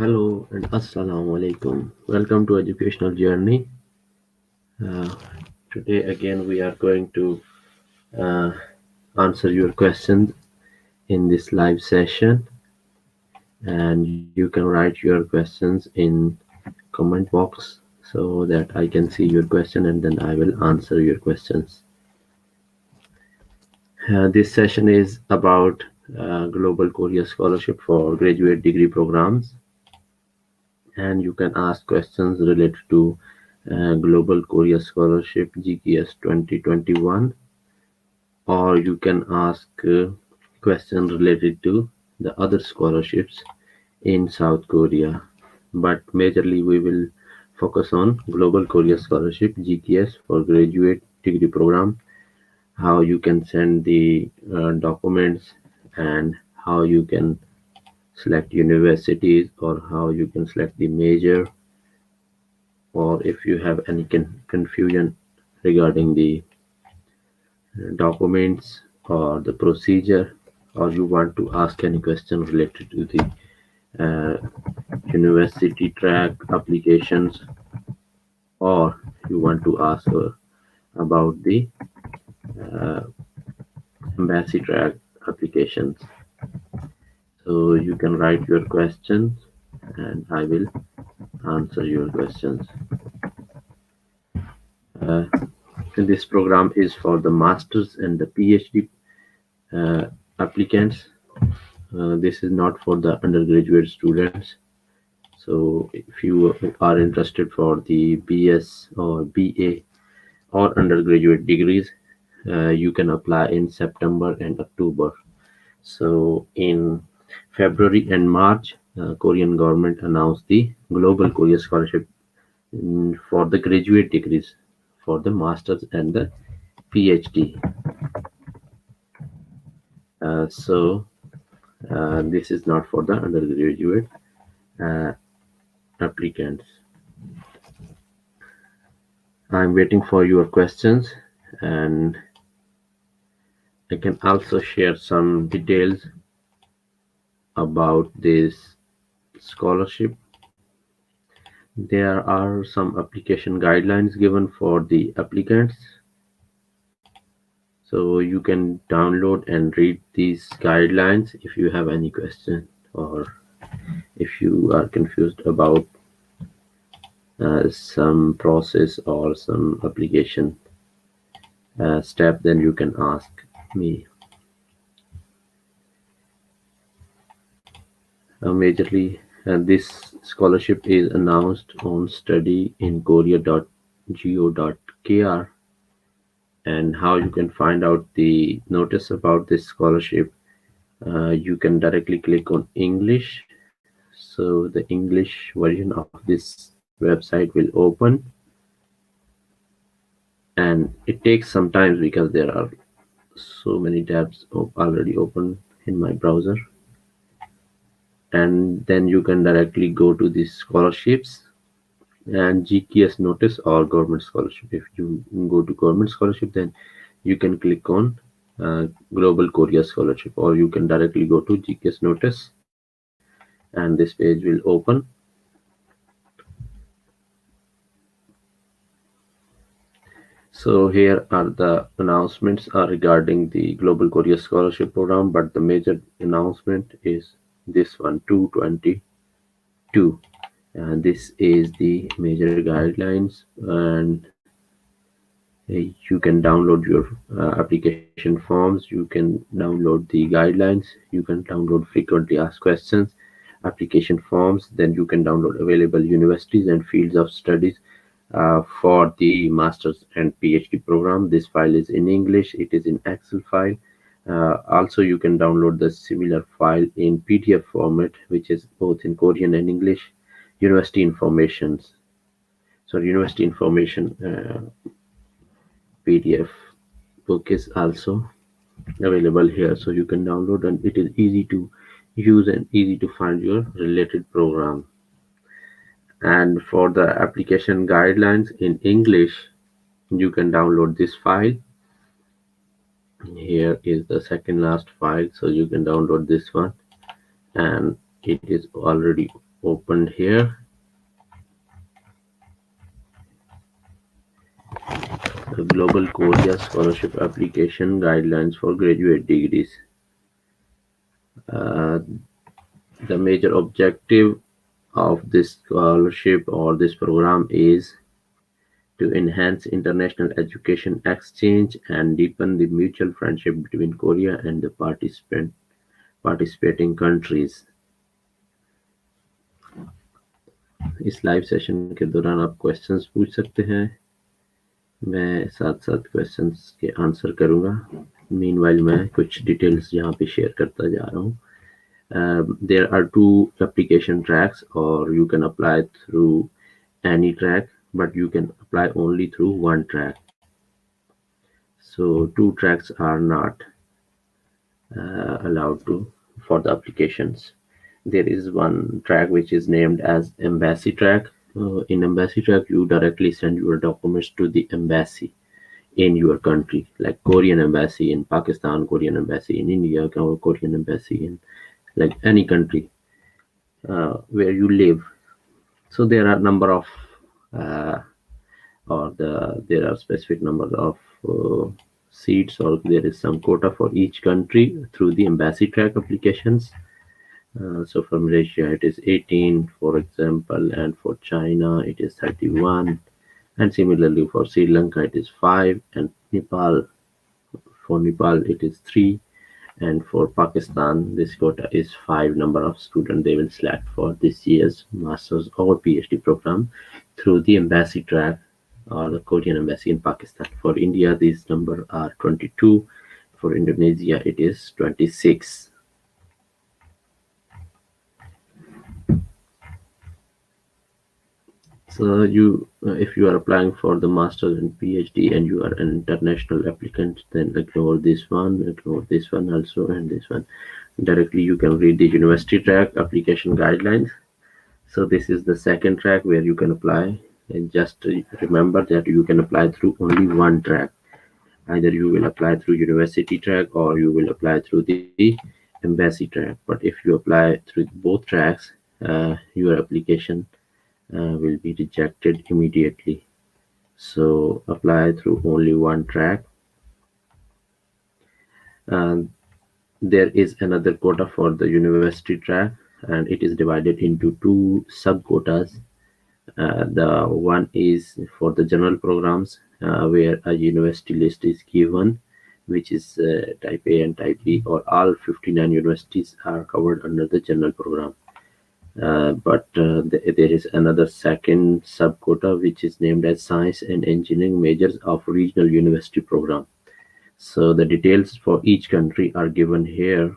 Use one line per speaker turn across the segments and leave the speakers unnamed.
Hello and Assalamu alaikum. Welcome to Educational Journey. Uh, Today again we are going to uh, answer your questions in this live session, and you can write your questions in comment box so that I can see your question and then I will answer your questions. This session is about Global Korea Scholarship for graduate degree programs, and you can ask questions related to Global Korea Scholarship GKS 2021, or you can ask questions related to the other scholarships in South Korea. But majorly, we will focus on Global Korea Scholarship GKS for graduate degree program, how you can send the documents, and how you can select universities, or how you can select the major, or if you have any confusion regarding the documents or the procedure, or you want to ask any question related to the uh, university track applications, or you want to ask about the uh, embassy track applications. So you can write your questions and I will answer your questions. Uh, this program is for the masters and the PhD uh, applicants. This is not for the undergraduate students. So if you are interested for the BS or BA or undergraduate degrees, you can apply in September and October. So in February and March, Korean government announced the Global Korea Scholarship for the graduate degrees for the masters and the PhD. So this is not for the undergraduate uh, applicants. I'm waiting for your questions, and I can also share some details about this scholarship. There are some application guidelines given for the applicants, so you can download and read these guidelines if you have any question, or if you are confused about some process or some application step, then you can ask me. Majorly, this scholarship is announced on studyinkorea.go.kr, and how you can find out the notice about this scholarship. You can directly click on English. So the English version of this website will open, and it takes some time because there are so many tabs already open in my browser. And then you can directly go to the scholarships and GKS notice or government scholarship. If you go to government scholarship, then you can click on Global Korea Scholarship, or you can directly go to GKS notice, and this page will open. So here are the announcements regarding the Global Korea Scholarship Program, but the major announcement is this one, 222, and this is the major guidelines, and you can download your application forms, you can download the guidelines, you can download frequently asked questions, application forms, then you can download available universities and fields of studies for the master's and PhD program. This file is in English, it is in Excel file. Also, you can download the similar file in PDF format, which is both in Korean and English. University informations. So university information PDF book is also available here, so you can download, and it is easy to use and easy to find your related program. And for the application guidelines in English, you can download this file. Here is the second last file, so you can download this one, and it is already opened here. The Global Korea Scholarship Application Guidelines for Graduate Degrees. Uh, the major objective of this scholarship or this program is to enhance international education exchange and deepen the mutual friendship between Korea and the participating countries. इस live session के दौरान आप questions पूछ सकते हैं, मैं साथ साथ क्वेश्चंस के आंसर करूंगा. मीनवाइल मैं कुछ डिटेल्स यहाँ पे शेयर करता जा रहा हूँ. There are two application tracks, or you can apply through any track, but you can apply only through one track. So two tracks are not allowed to for the applications. There is one track which is named as embassy track. In embassy track, you directly send your documents to the embassy in your country, like Korean embassy in Pakistan, Korean embassy in India, Korean embassy in like any country where you live. So there are number of uh, there are specific number of seats, or there is some quota for each country through the embassy track applications. So for Malaysia it is 18, for example, and for China it is 31, and similarly for Sri Lanka it is 5, and Nepal it is 3, and for Pakistan this quota is 5 number of students they will select for this year's master's or PhD program through the embassy track or the Korean embassy in Pakistan. For India these number are 22, for Indonesia it is 26. So if you are applying for the master's and PhD and you are an international applicant, then ignore this one also, and this one. Directly you can read the university track application guidelines. So this is the second track where you can apply, and just remember that you can apply through only one track. Either you will apply through university track or you will apply through the embassy track. But if you apply through both tracks, your application will be rejected immediately. So apply through only one track. And there is another quota for the university track, and it is divided into two sub quotas. The one is for the general programs, where a university list is given, which is type A and type B, or all 59 universities are covered under the general program. But there is another second sub-quota which is named as Science and Engineering Majors of Regional University Program. So the details for each country are given here.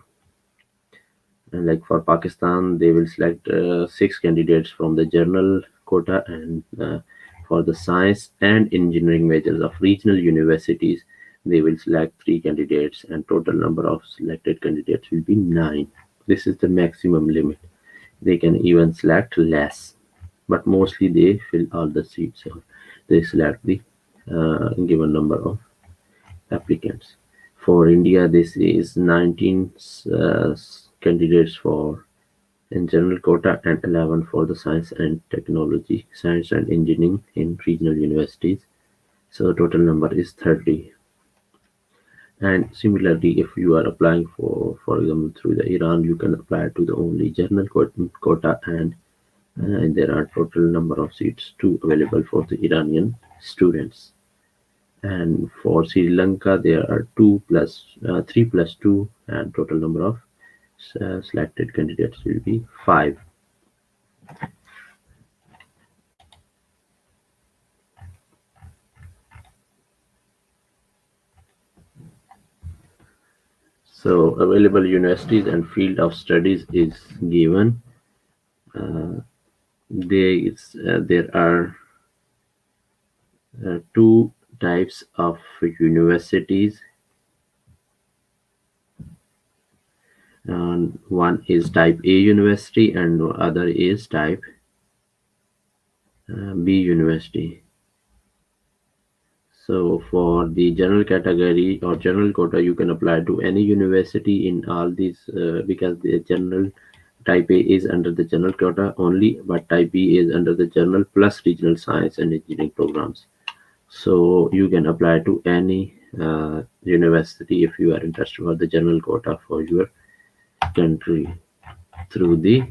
And like for Pakistan, they will select 6 candidates from the general quota, and for the Science and Engineering Majors of Regional Universities, they will select 3 candidates, and total number of selected candidates will be 9. This is the maximum limit. They can even select less, but mostly they fill all the seats, or they select the given number of applicants. For India, this is 19 candidates for in general quota and 11 for the science and engineering in regional universities. So the total number is 30. And similarly, if you are applying for example, through the Iran, you can apply to the only general quota, and there are total number of seats 2 available for the Iranian students. And for Sri Lanka, there are 3 plus 2, and total number of selected candidates will be 5. So available universities and field of studies is given. There are 2 types of universities. And one is type A university and other is type B university. So for the general category or general quota, you can apply to any university in all these because the general Type A is under the general quota only, but Type B is under the general plus regional science and engineering programs. So you can apply to any university if you are interested for the general quota for your country through the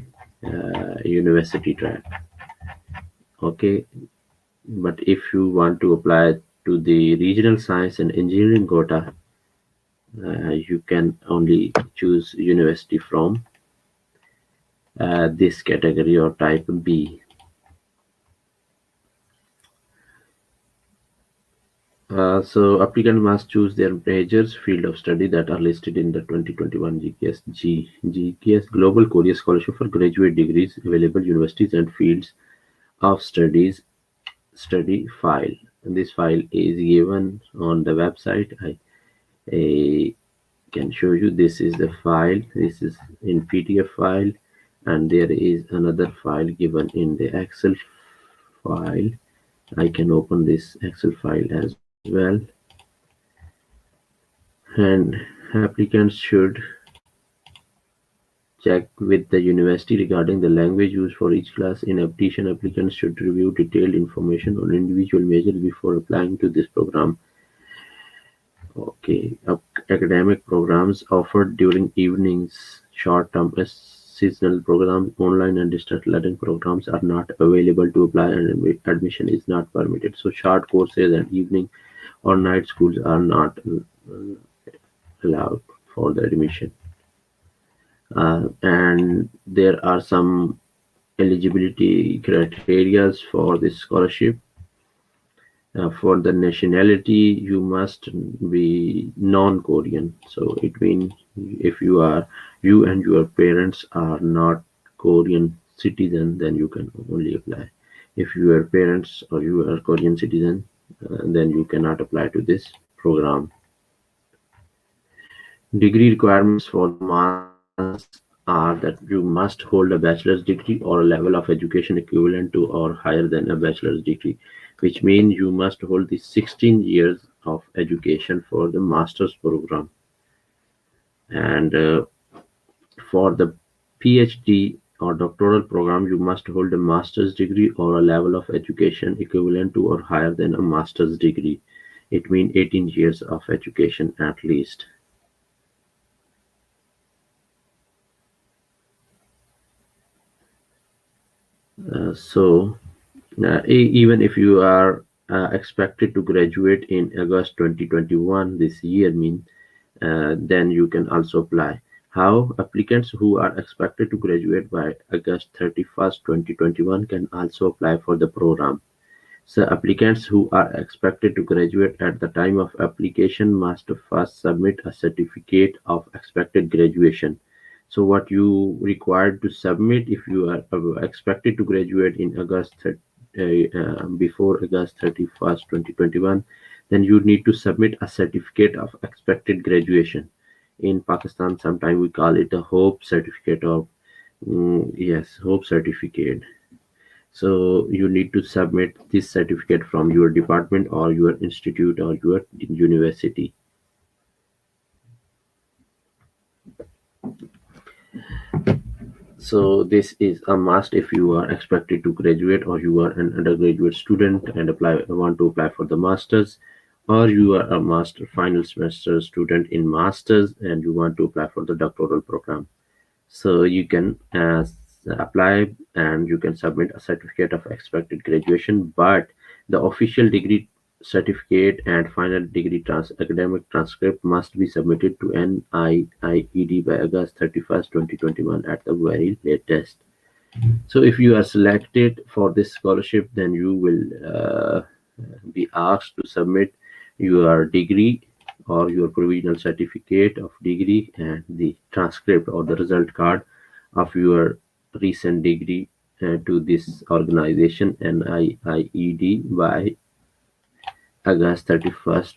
university track. Okay, but if you want to apply to the regional science and engineering quota, you can only choose university from this category or type B. So applicant must choose their majors field of study that are listed in the 2021 GKS Global Korea Scholarship for graduate degrees available universities and fields of study file. And this file is given on the website. I can show you. This is the file. This is in PDF file, and there is another file given in the Excel file. I can open this Excel file as well, and applicants should check with the university regarding the language used for each class. In addition, applicants should review detailed information on individual majors before applying to this program. Okay, academic programs offered during evenings, short-term seasonal programs, online and distance learning programs are not available to apply, and admission is not permitted. So short courses and evening or night schools are not allowed for the admission. And there are some eligibility criteria for this scholarship. For the nationality, you must be non-Korean. So it means if you and your parents are not Korean citizen, then you can only apply. If your parents or you are Korean citizen, then you cannot apply to this program. Degree requirements for the masters are that you must hold a bachelor's degree or a level of education equivalent to or higher than a bachelor's degree, which means you must hold the 16 years of education for the master's program. And for the PhD or doctoral program, you must hold a master's degree or a level of education equivalent to or higher than a master's degree. It means 18 years of education at least. So even if you are expected to graduate in August 2021 this year, then you can also apply. How applicants who are expected to graduate by August 31st, 2021 can also apply for the program. So applicants who are expected to graduate at the time of application must first submit a certificate of expected graduation. So what you required to submit if you are expected to graduate in before August 31st, 2021, then you need to submit a certificate of expected graduation. In Pakistan, sometimes we call it a hope certificate of yes, hope certificate. So you need to submit this certificate from your department or your institute or your university. So this is a must if you are expected to graduate or you are an undergraduate student and want to apply for the masters, or you are a master final semester student in masters and you want to apply for the doctoral program. So you can apply and you can submit a certificate of expected graduation, but the official degree certificate and final degree academic transcript must be submitted to NIIED by August 31st, 2021 at the very latest. So if you are selected for this scholarship, then you will be asked to submit your degree or your provisional certificate of degree and the transcript or the result card of your recent degree to this organization NIIED by August 31st,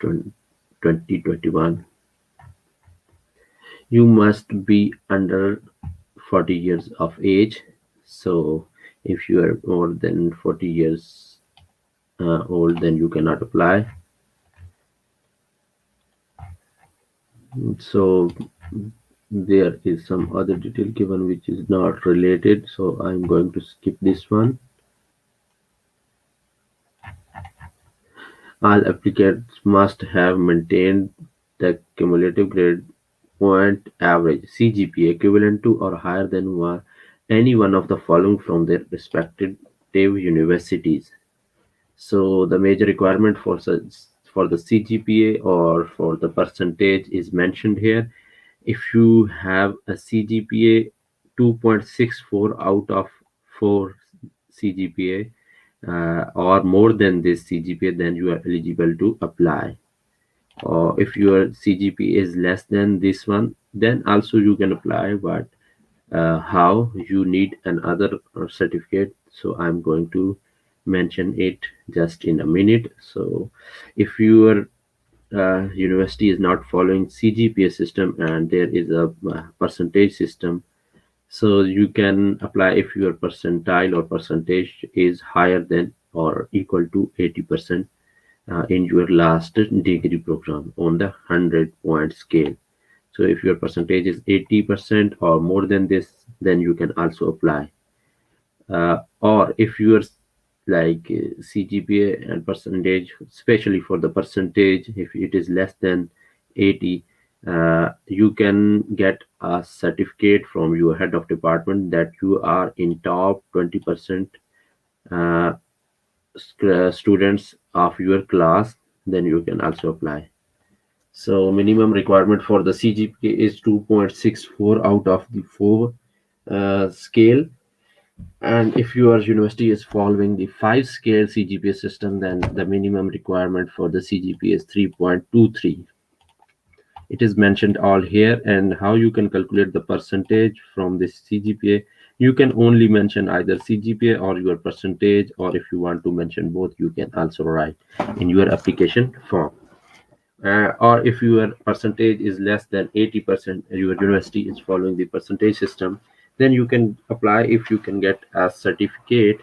2021. You must be under 40 years of age. So if you are more than 40 years old, then you cannot apply. So there is some other detail given which is not related, so I'm going to skip this one. All applicants must have maintained the cumulative grade point average (CGPA) equivalent to or higher than any one of the following from their respective universities. So the major requirement for the CGPA or for the percentage is mentioned here. If you have a CGPA 2.64 out of 4 CGPA or more than this CGPA, then you are eligible to apply. Or if your CGPA is less than this one, then also you can apply. But how you need another certificate, so I'm going to mention it just in a minute. So if your university is not following CGPA system and there is a percentage system, so you can apply if your percentile or percentage is higher than or equal to 80% in your last degree program on the 100-point scale. So if your percentage is 80% or more than this, then you can also apply. Or if your CGPA and percentage, especially for the percentage, if it is less than 80, you can get a certificate from your head of department that you are in top 20% uh, students of your class, then you can also apply. So minimum requirement for the CGPA is 2.64 out of the 4 scale. And if your university is following the 5 scale CGPA system, then the minimum requirement for the CGPA is 3.23. It is mentioned all here, and how you can calculate the percentage from this CGPA. You can only mention either CGPA or your percentage, or if you want to mention both, you can also write in your application form. Or if your percentage is less than 80%, your university is following the percentage system, then you can apply if you can get a certificate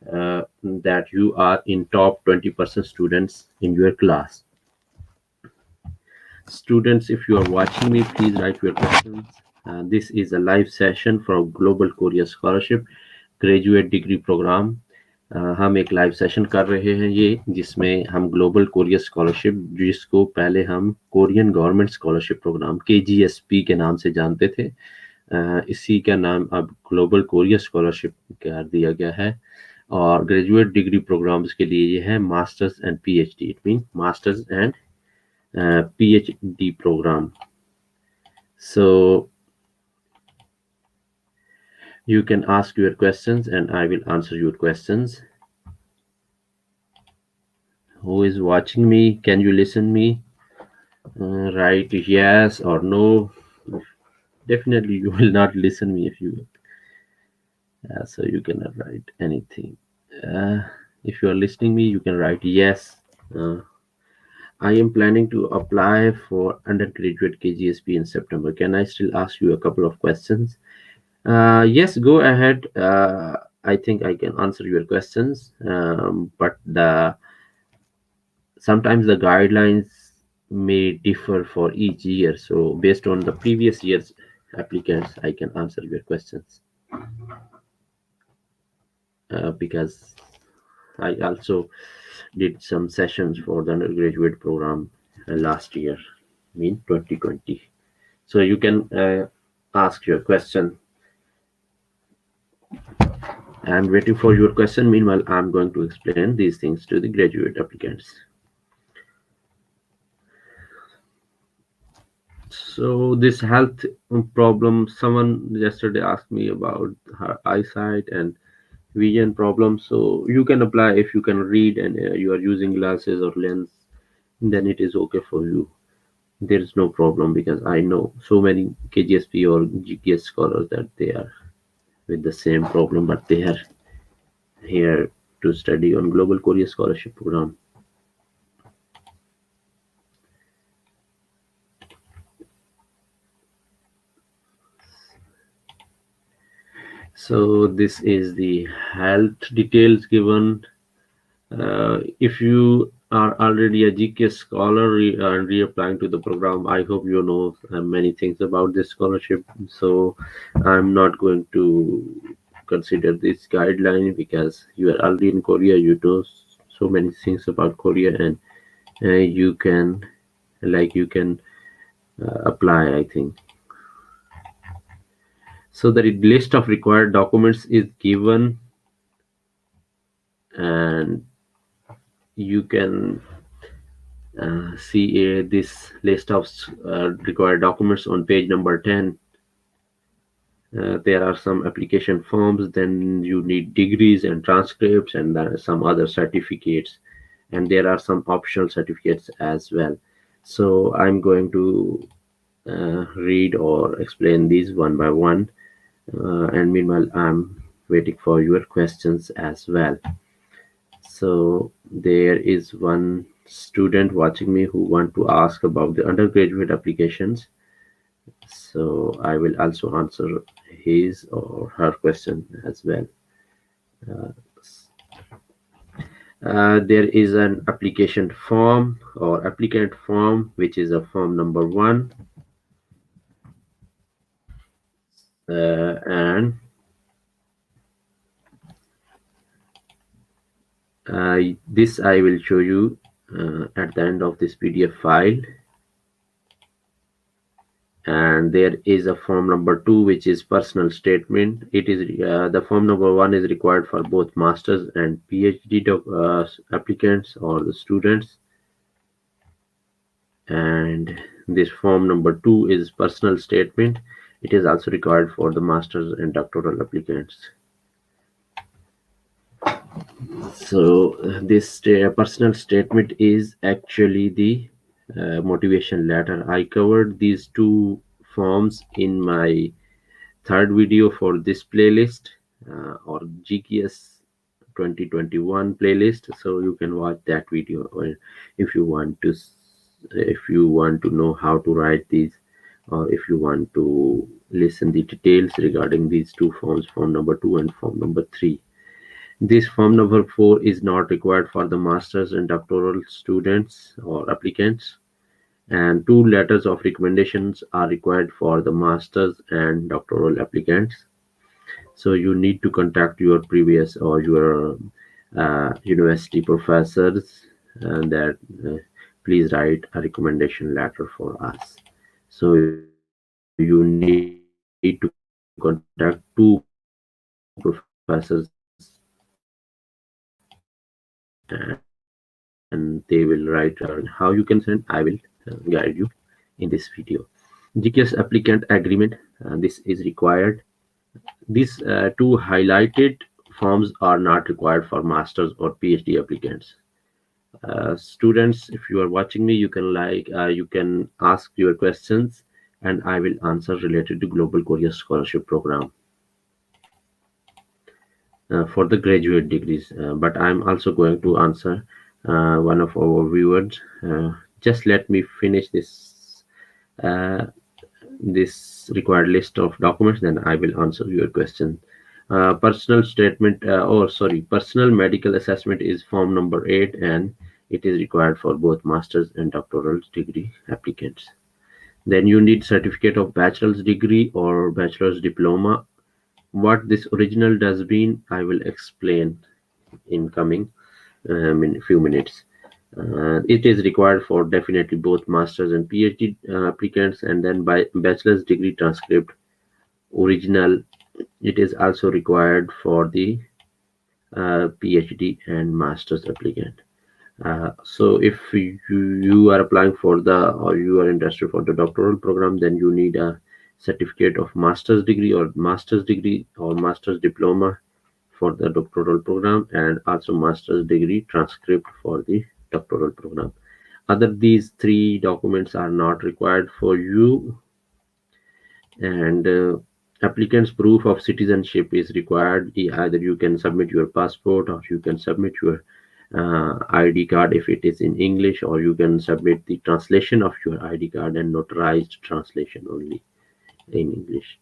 that you are in top 20% students in your class. Students, if you are watching me, please write your questions. This is a live session for Global Korea Scholarship graduate degree programme. हम एक live session कर रहे हैं ये, जिसमें हम global Korea scholarship, जिसको पहले हम Korean government scholarship programme KGSP के नाम से जानते थे, इसी का नाम अब ग्लोबल कोरिया स्कॉलरशिप कर दिया गया है। और ग्रेजुएट डिग्री प्रोग्राम्स के लिए ये है masters and PhD, it mean masters and PhD program. So you can ask your questions and I will answer your questions. Who is watching me? Can you listen me? Write yes or no. Definitely you will not listen me if you so you cannot write anything. If you are listening me, you can write yes. I am planning to apply for undergraduate KGSP in September. Can I still ask you a couple of questions? Yes, go ahead. I think I can answer your questions, but sometimes the guidelines may differ for each year. So based on the previous year's applicants, I can answer your questions because I also did some sessions for the undergraduate program last year, I mean 2020. So you can ask your question. I'm waiting for your question. Meanwhile, I'm going to explain these things to the graduate applicants. So this health problem, someone yesterday asked me about her eyesight and vision problem. So you can apply if you can read and you are using glasses or lens, then it is okay for you. There is no problem because I know so many KGSP or GPS scholars that they are with the same problem, but they are here to study on Global Korea Scholarship Program. So this is the health details given. If you are already a GK scholar and reapplying to the program, I hope you know many things about this scholarship. So I'm not going to consider this guideline because you are already in Korea. You know so many things about Korea, and you can you can apply. I think so. The list of required documents is given, and you can see this list of required documents on page number 10. There are some application forms, then you need degrees and transcripts, and there are some other certificates, and there are some optional certificates as well. So I'm going to read or explain these one by one, and meanwhile I'm waiting for your questions as well. So there is one student watching me who want to ask about the undergraduate applications. So I will also answer his or her question as well. There is an application form or applicant form, which is a form number one, and this I will show you at the end of this PDF file. And there is a form number two, which is personal statement. It is the form number one is required for both masters and PhD applicants or the students, and this form number two is personal statement. It is also required for the masters and doctoral applicants. So this personal statement is actually the motivation letter. I covered these two forms in my third video for this playlist or GKS 2021 playlist, so you can watch that video if you want to know how to write these, or if you want to listen the details regarding these two forms, form number 2 and form number 3. This form number 4 is not required for the masters and doctoral students or applicants, and two letters of recommendations are required for the masters and doctoral applicants. So you need to contact your previous or your university professors, and that please write a recommendation letter for us. So you need to contact two professors and they will write how you can send. I will guide you in this video. GKS applicant agreement, this is required. These two highlighted forms are not required for masters or PhD applicants. Students, if you are watching me, you can ask your questions, and I will answer related to Global Korea Scholarship Program for the graduate degrees. But I'm also going to answer one of our viewers. Just let me finish uh, this required list of documents, then I will answer your question. Personal statement, personal medical assessment is form number 8, and it is required for both master's and doctoral degree applicants. Then you need certificate of bachelor's degree or bachelor's diploma. What this original does mean, I will explain in coming in a few minutes. It is required for definitely both masters and PhD applicants, and then by bachelor's degree transcript original. It is also required for the PhD and master's applicant. So if you are applying for the or you are interested for the doctoral program, then you need a certificate of master's degree or master's diploma for the doctoral program, and also master's degree transcript for the doctoral program. Other these three documents are not required for you, and applicant's proof of citizenship is required. Either you can submit your passport, or you can submit your ID card if it is in English, or you can submit the translation of your ID card and notarized translation only in English.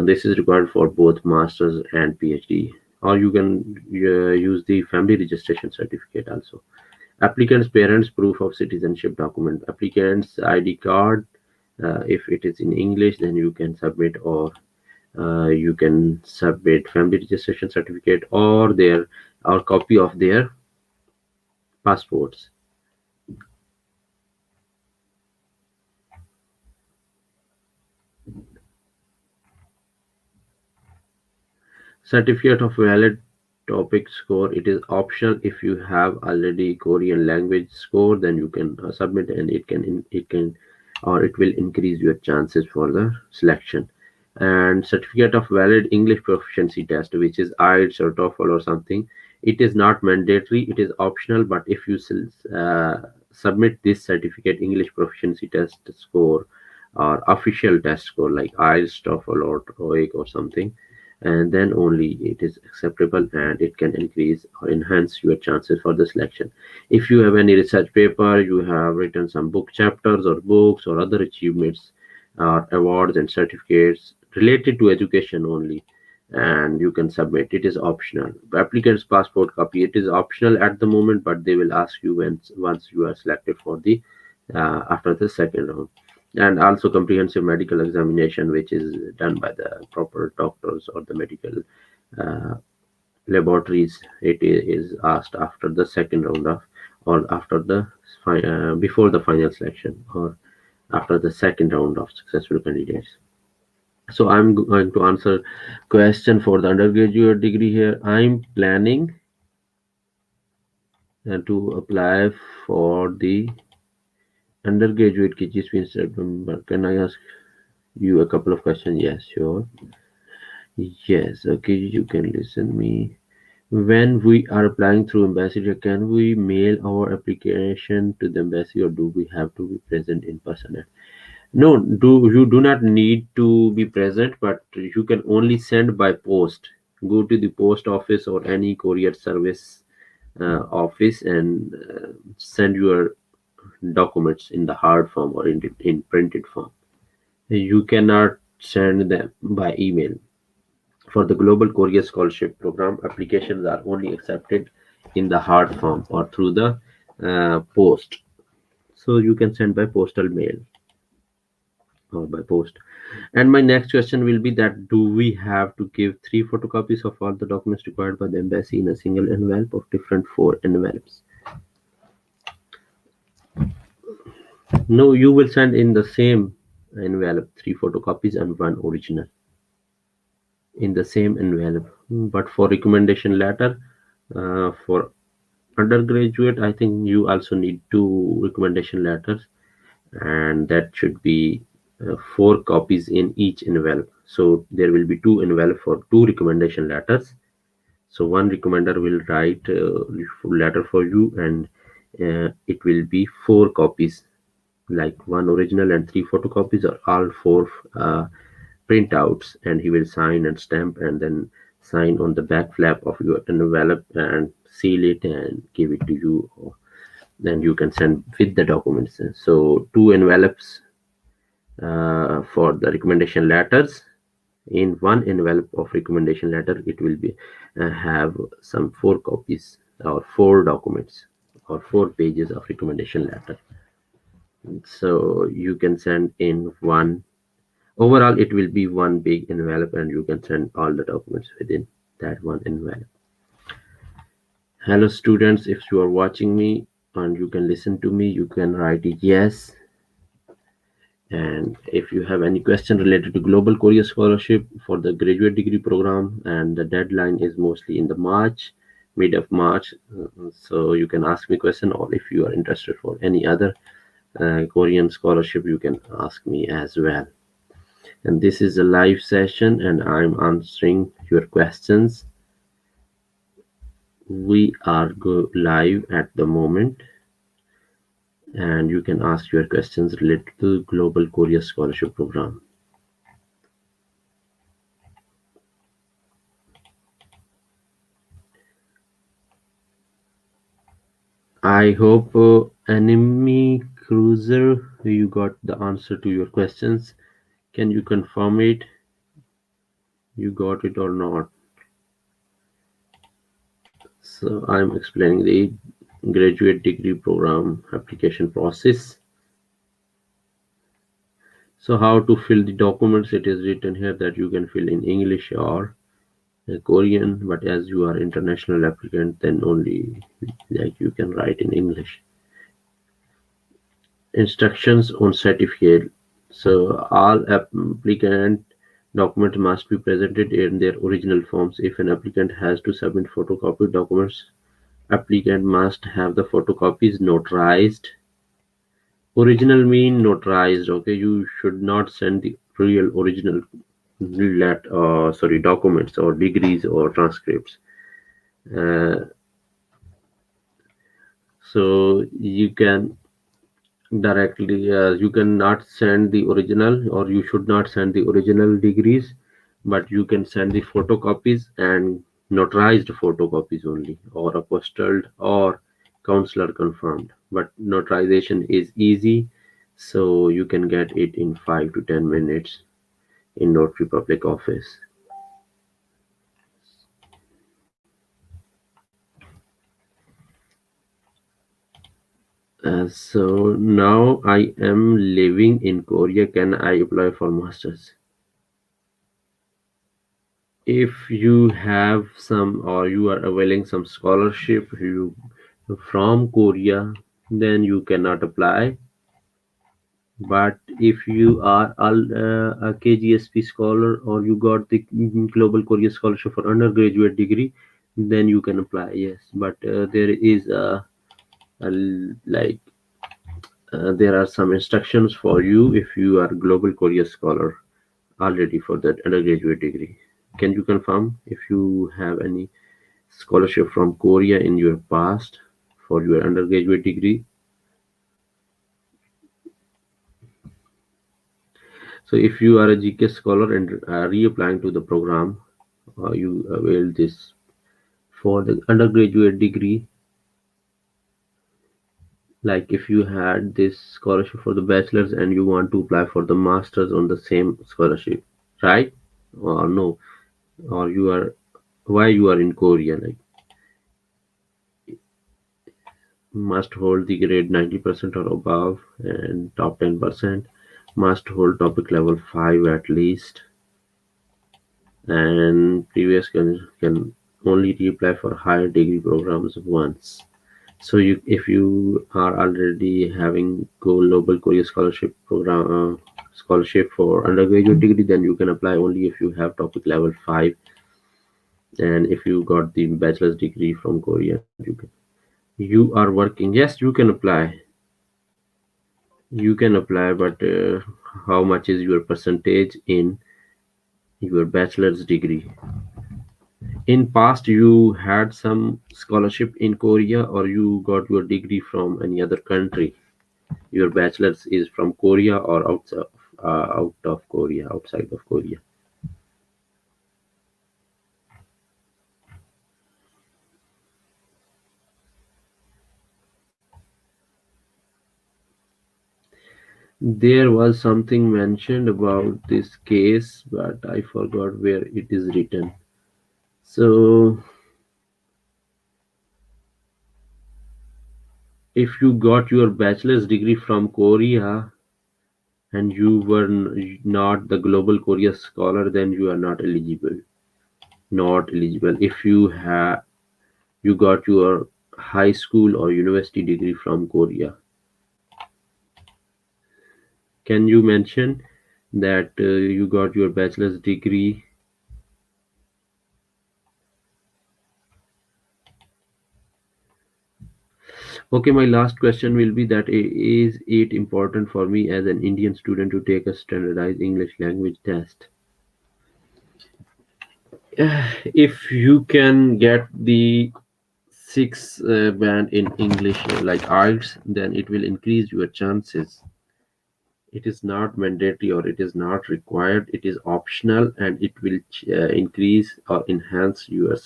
This is required for both masters and PhD, or you can use the family registration certificate also. Applicants' parents' proof of citizenship document. Applicants' ID card. If it is in English, then you can submit, or you can submit family registration certificate or their or copy of their passports. Certificate of valid topic score. It is optional. If you have already Korean language score, then you can submit, and it will increase your chances for the selection. And certificate of valid English proficiency test, which is IELTS or TOEFL or something. It is not mandatory. It is optional. But if you submit this certificate, English proficiency test score or official test score like IELTS, TOEFL, or TOEIC or something, and then only it is acceptable, and it can increase or enhance your chances for the selection. If you have any research paper, you have written some book chapters or books or other achievements or awards and certificates related to education only, and you can submit. It is optional. Applicant's passport copy, it is optional at the moment, but they will ask you once you are selected for the after the second round. And also comprehensive medical examination, which is done by the proper doctors or the medical uh, laboratories. It is asked after the second round of, or after the before the final selection, or after the second round of successful candidates. So I'm going to answer question for the undergraduate degree here. I'm planning to apply for the undergraduate KGS in September. Can I ask you a couple of questions? Yes, sure. Yes, okay, you can listen me. When we are applying through Ambassador, can we mail our application to the embassy, or do we have to be present in person? No, do not need to be present, but you can only send by post. Go to the post office or any courier service office, and send your documents in the hard form or in printed form. You cannot send them by email. For the Global Korea Scholarship Program, applications are only accepted in the hard form or through the post. So you can send by postal mail or by post. And my next question will be that, do we have to give three photocopies of all the documents required by the embassy in a single envelope or different four envelopes? No, you will send in the same envelope three photocopies and one original in the same envelope. But for recommendation letter, for undergraduate, I think you also need two recommendation letters, and that should be four copies in each envelope. So there will be two envelope for two recommendation letters. So one recommender will write a letter for you, and it will be four copies, like one original and three photocopies, or all four printouts, and he will sign and stamp, and then sign on the back flap of your envelope and seal it and give it to you. Then you can send with the documents. So two envelopes for the recommendation letters. In one envelope of recommendation letter, it will be have some four copies or four documents or 4 pages of recommendation letter. So you can send in one. Overall, it will be one big envelope, and you can send all the documents within that one envelope. Hello, students. If you are watching me and you can listen to me, you can write yes. And if you have any question related to Global Korea Scholarship for the graduate degree program, and the deadline is mostly in the March, mid of March, so you can ask me question, or if you are interested for any other Korean scholarship, you can ask me as well. And this is a live session, and I'm answering your questions. We are live at the moment, and you can ask your questions related to Global Korea Scholarship Program. I hope enemy cruiser, you got the answer to your questions. Can you confirm it? You got it or not? So I'm explaining graduate degree program application process. So how to fill the documents? It is written here that you can fill in English or Korean, but as you are international applicant, then only like you can write in English. Instructions on certificate. So all applicant documents must be presented in their original forms. If an applicant has to submit photocopied documents, applicant must have the photocopies notarized. Original mean notarized. Okay, you should not send the real original documents or degrees or transcripts. Uh, so you cannot send the original, or you should not send the original degrees, but you can send the photocopies and notarized photocopies only, or apostilled or counselor confirmed. But notarization is easy, so you can get it in 5 to 10 minutes in notary public office. So now I am living in Korea. Can I apply for masters? If you have some, or you are availing some scholarship from Korea, then you cannot apply. But if you are a KGSP scholar, or you got the Global Korea Scholarship for undergraduate degree, then you can apply. Yes, but there is a like there are some instructions for you if you are Global Korea Scholar already for that undergraduate degree. Can you confirm if you have any scholarship from Korea in your past for your undergraduate degree? So if you are a GK scholar and reapplying to the program, you avail this for the undergraduate degree. Like if you had this scholarship for the bachelor's and you want to apply for the master's on the same scholarship, right? Or no? Or you are, why you are in Korea? Like must hold the grade 90% or above, and top 10% must hold topic level 5 at least, and previous can only reapply for higher degree programs once. So if you are already having global Korea scholarship program scholarship for undergraduate degree, then you can apply only if you have topic level 5, and if you got the bachelor's degree from Korea, you are working. Yes, you can apply, but how much is your percentage in your bachelor's degree? In past, you had some scholarship in Korea, or you got your degree from any other country? Your bachelor's is from Korea or outside of Korea? There was something mentioned about this case, but I forgot where it is written. So if you got your bachelor's degree from Korea and you were not the Global Korea Scholar, then you are not eligible. Not eligible. If you got your high school or university degree from Korea, can you mention that you got your bachelor's degree? Okay, my last question will be that is it important for me as an Indian student to take a standardized English language test? If you can get the six band in English like IELTS, then it will increase your chances. It is not mandatory or it is not required. It is optional, and it will increase or enhance your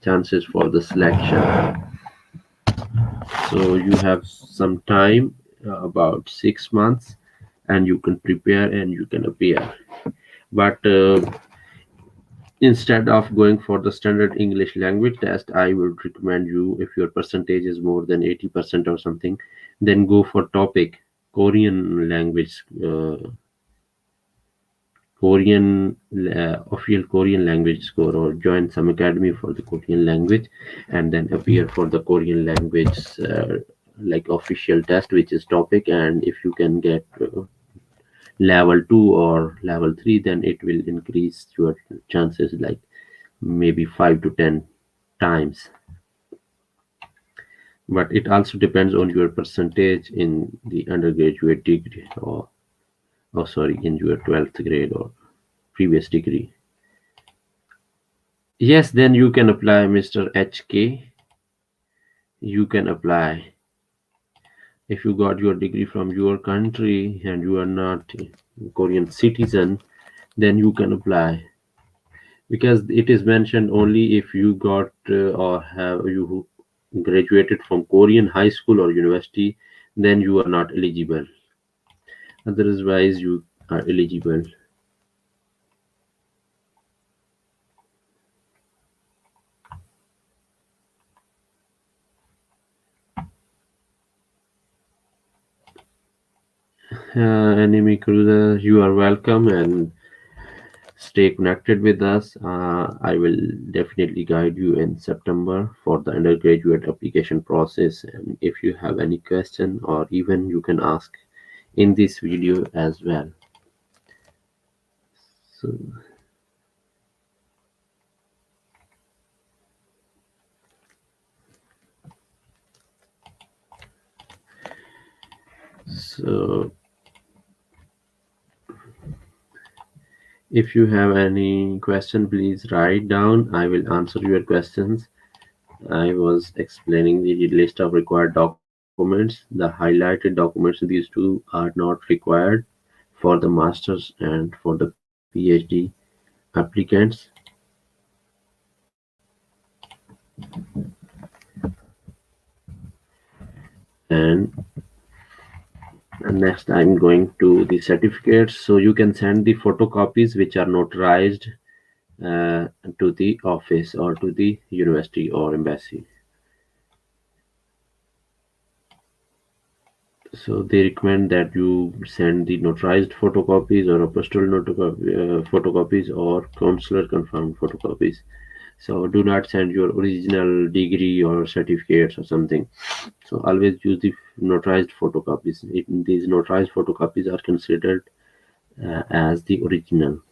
chances for the selection. So you have some time, about 6 months, and you can prepare and you can appear. But Instead of going for the standard English language test, I would recommend you, if your percentage is more than 80% or something, then go for topic Korean language, official Korean language score, or join some academy for the Korean language, and then appear for the Korean language like official test, which is topic. And if you can get level 2 or level 3, then it will increase your chances like maybe 5 to 10 times. But it also depends on your percentage in the undergraduate degree, or sorry, in your 12th grade or previous degree. Yes, then you can apply, Mr. HK. You can apply. If you got your degree from your country and you are not a Korean citizen, then you can apply, because it is mentioned only if you got or have you graduated from Korean high school or university, then you are not eligible. Otherwise, you are eligible. Enemy cruiser, you are welcome, and stay connected with us. I will definitely guide you in September for the undergraduate application process. And if you have any question, or even you can ask in this video as well. So, so if you have any question, please write down. I will answer your questions. I was explaining the list of required documents. The highlighted documents, these two are not required for the master's and for the PhD applicants. And next, I'm going to the certificates. So you can send the photocopies which are notarized to the office or to the university or embassy. So they recommend that you send the notarized photocopies or apostille photocopies or consular confirmed photocopies. So do not send your original degree or certificates or something. So always use the notarized photocopies. These notarized photocopies are considered as the original.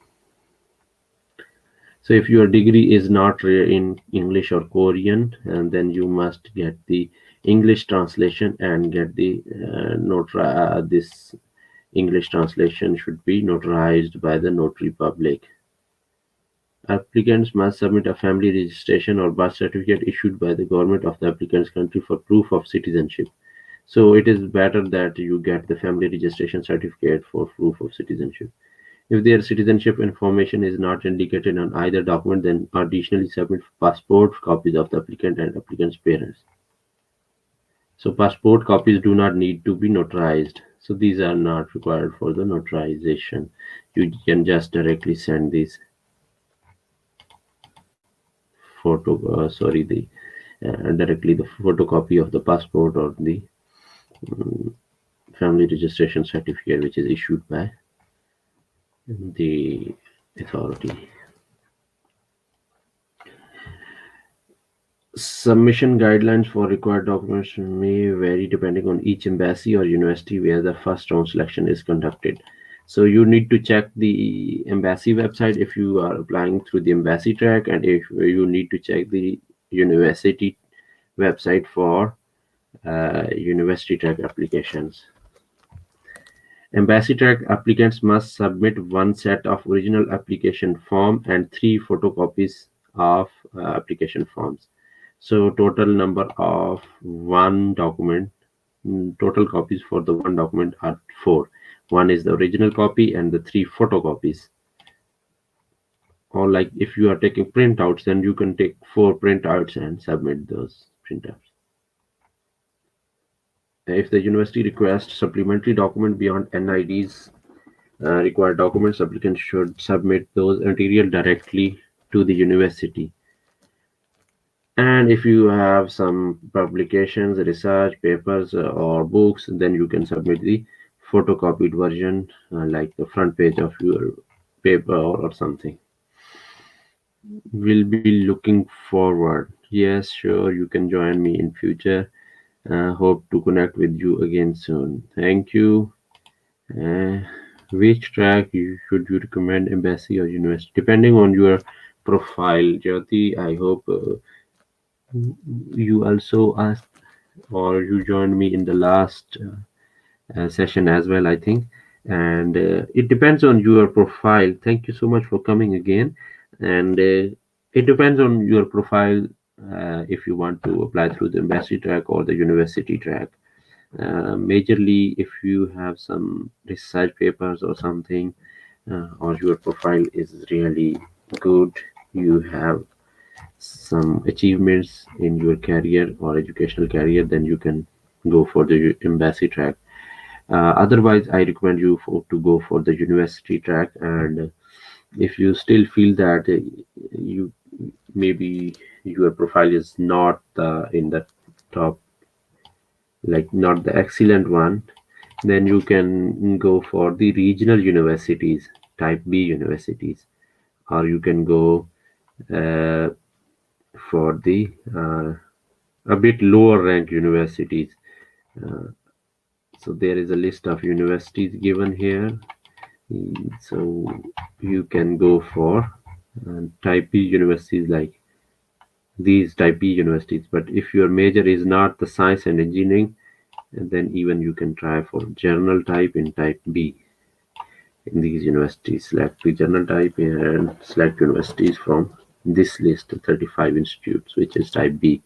So if your degree is not in English or Korean, and then you must get the English translation and get the this English translation should be notarized by the notary public. Applicants must submit a family registration or birth certificate issued by the government of the applicant's country for proof of citizenship. So it is better that you get the family registration certificate for proof of citizenship. If their citizenship information is not indicated on either document, then additionally submit passport copies of the applicant and applicant's parents. So passport copies do not need to be notarized. So these are not required for the notarization. You can just directly send these directly the photocopy of the passport or the um, family registration certificate, which is issued by the authority. Submission guidelines for required documents may vary depending on each embassy or university where the first round selection is conducted. So you need to check the embassy website if you are applying through the embassy track, and if you need to check the university website for university track applications. Embassy track applicants must submit one set of original application form and three photocopies of application forms. So total number of one document, total copies for the one document are four. One is the original copy and the three photocopies. Or like if you are taking printouts, then you can take four printouts and submit those printouts. If the university requests supplementary document beyond NID's required documents, applicants should submit those material directly to the university. And if you have some publications, research papers, or books, then you can submit the photocopied version, like the front page of your paper or something. We'll be looking forward. Yes, sure, you can join me in future. Hope to connect with you again soon. Thank you. Uh, which track should you recommend, embassy or university? Depending on your profile, Jyoti, I hope you also asked or you joined me in the last session as well, I think. And it depends on your profile. Thank you so much for coming again. And it depends on your profile if you want to apply through the embassy track or the university track. Majorly, if you have some research papers or something, or your profile is really good, you have some achievements in your career or educational career, then you can go for the embassy track. Otherwise, I recommend you to go for the university track. And if you still feel that you maybe your profile is not in the top, like not the excellent one, then you can go for the regional universities, type B universities, or you can go uh, for the a bit lower rank universities. Uh, so there is a list of universities given here. So you can go for type B universities, like these type B universities. But if your major is not the science and engineering, then even you can try for general type in type B in these universities. Select the general type and select universities from this list, 35 institutes, which is type B.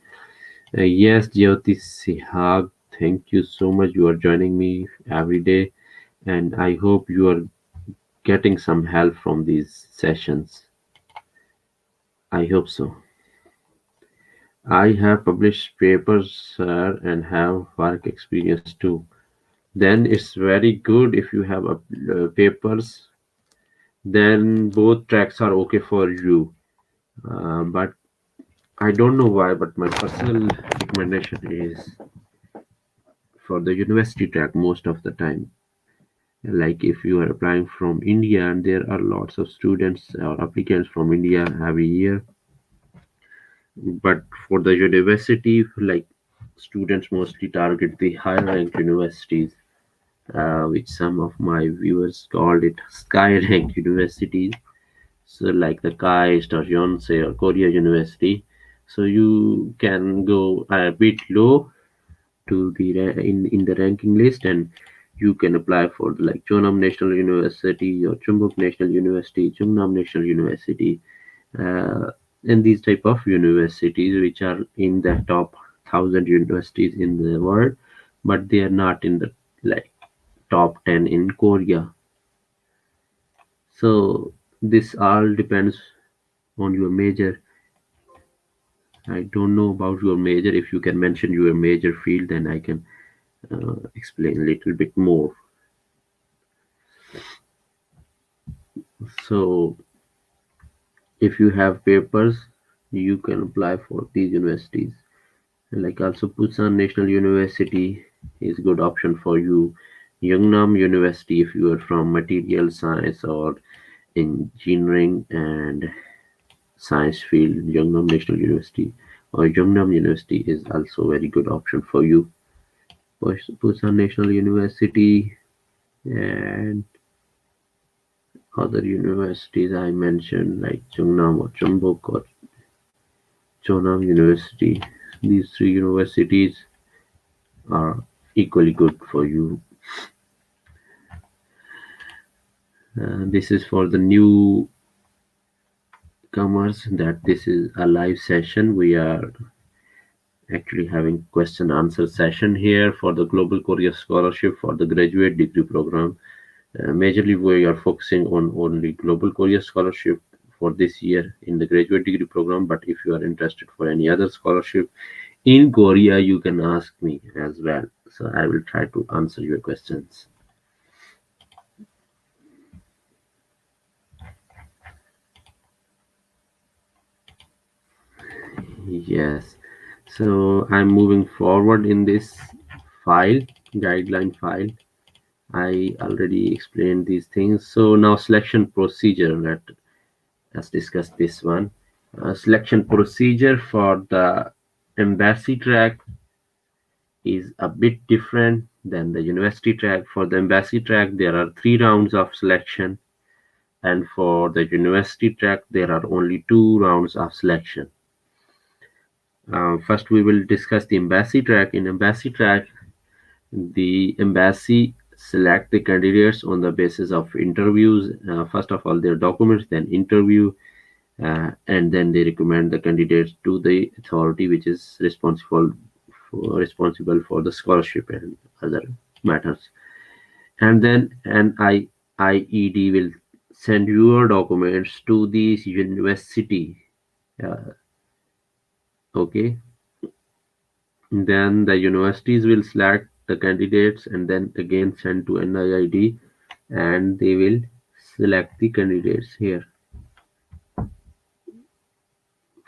Yes, Jyoti Sihag, thank you so much. You are joining me every day, and I hope you are getting some help from these sessions. I hope so. I have published papers, sir, and have work experience too. Then it's very good if you have papers. Then both tracks are okay for you. But I don't know why, but my personal recommendation is for the university track most of the time. Like if you are applying from India, and there are lots of students or applicants from India every year, but for the university, like students mostly target the higher ranked universities, which some of my viewers called it sky ranked universities. So like the KAIST or Yonsei or Korea University. So you can go a bit low to the in the ranking list, and you can apply for the, like Chonam National University or Chumbuk National University, Chungnam National University, uh, and these type of universities which are in the top 1,000 universities in the world, but they are not in the like top 10 in Korea. So this all depends on your major. I don't know about your major. If you can mention your major field, then I can explain a little bit more. So if you have papers, you can apply for these universities. Like also Busan National University is good option for you. Yeongnam University if you are from material science or engineering and science field, Yeongnam National University or Yeongnam University is also very good option for you. Busan National University and other universities I mentioned like Chungnam or Chumbuk or Chonam University. These three universities are equally good for you. This is for the newcomers, that this is a live session. We are actually having question answer session here for the Global Korea Scholarship for the graduate degree program. Majorly, we are focusing on only Global Korea Scholarship for this year in the graduate degree program. But if you are interested for any other scholarship in Korea, you can ask me as well. So I will try to answer your questions. Yes. So I'm moving forward in this file, guideline file. I already explained these things. So now selection procedure. Let's discuss this one. Selection procedure for the embassy track is a bit different than the university track. For the embassy track, there are 3 rounds of selection, and for the university track, there are only 2 rounds of selection. First, we will discuss the embassy track. In embassy track, the embassy select the candidates on the basis of interviews. First of all, their documents, then interview, and then they recommend the candidates to the authority which is responsible for the scholarship and other matters. And then an IED will send your documents to the university. Uh, okay, then the universities will select the candidates and then again send to NIID, and they will select the candidates here.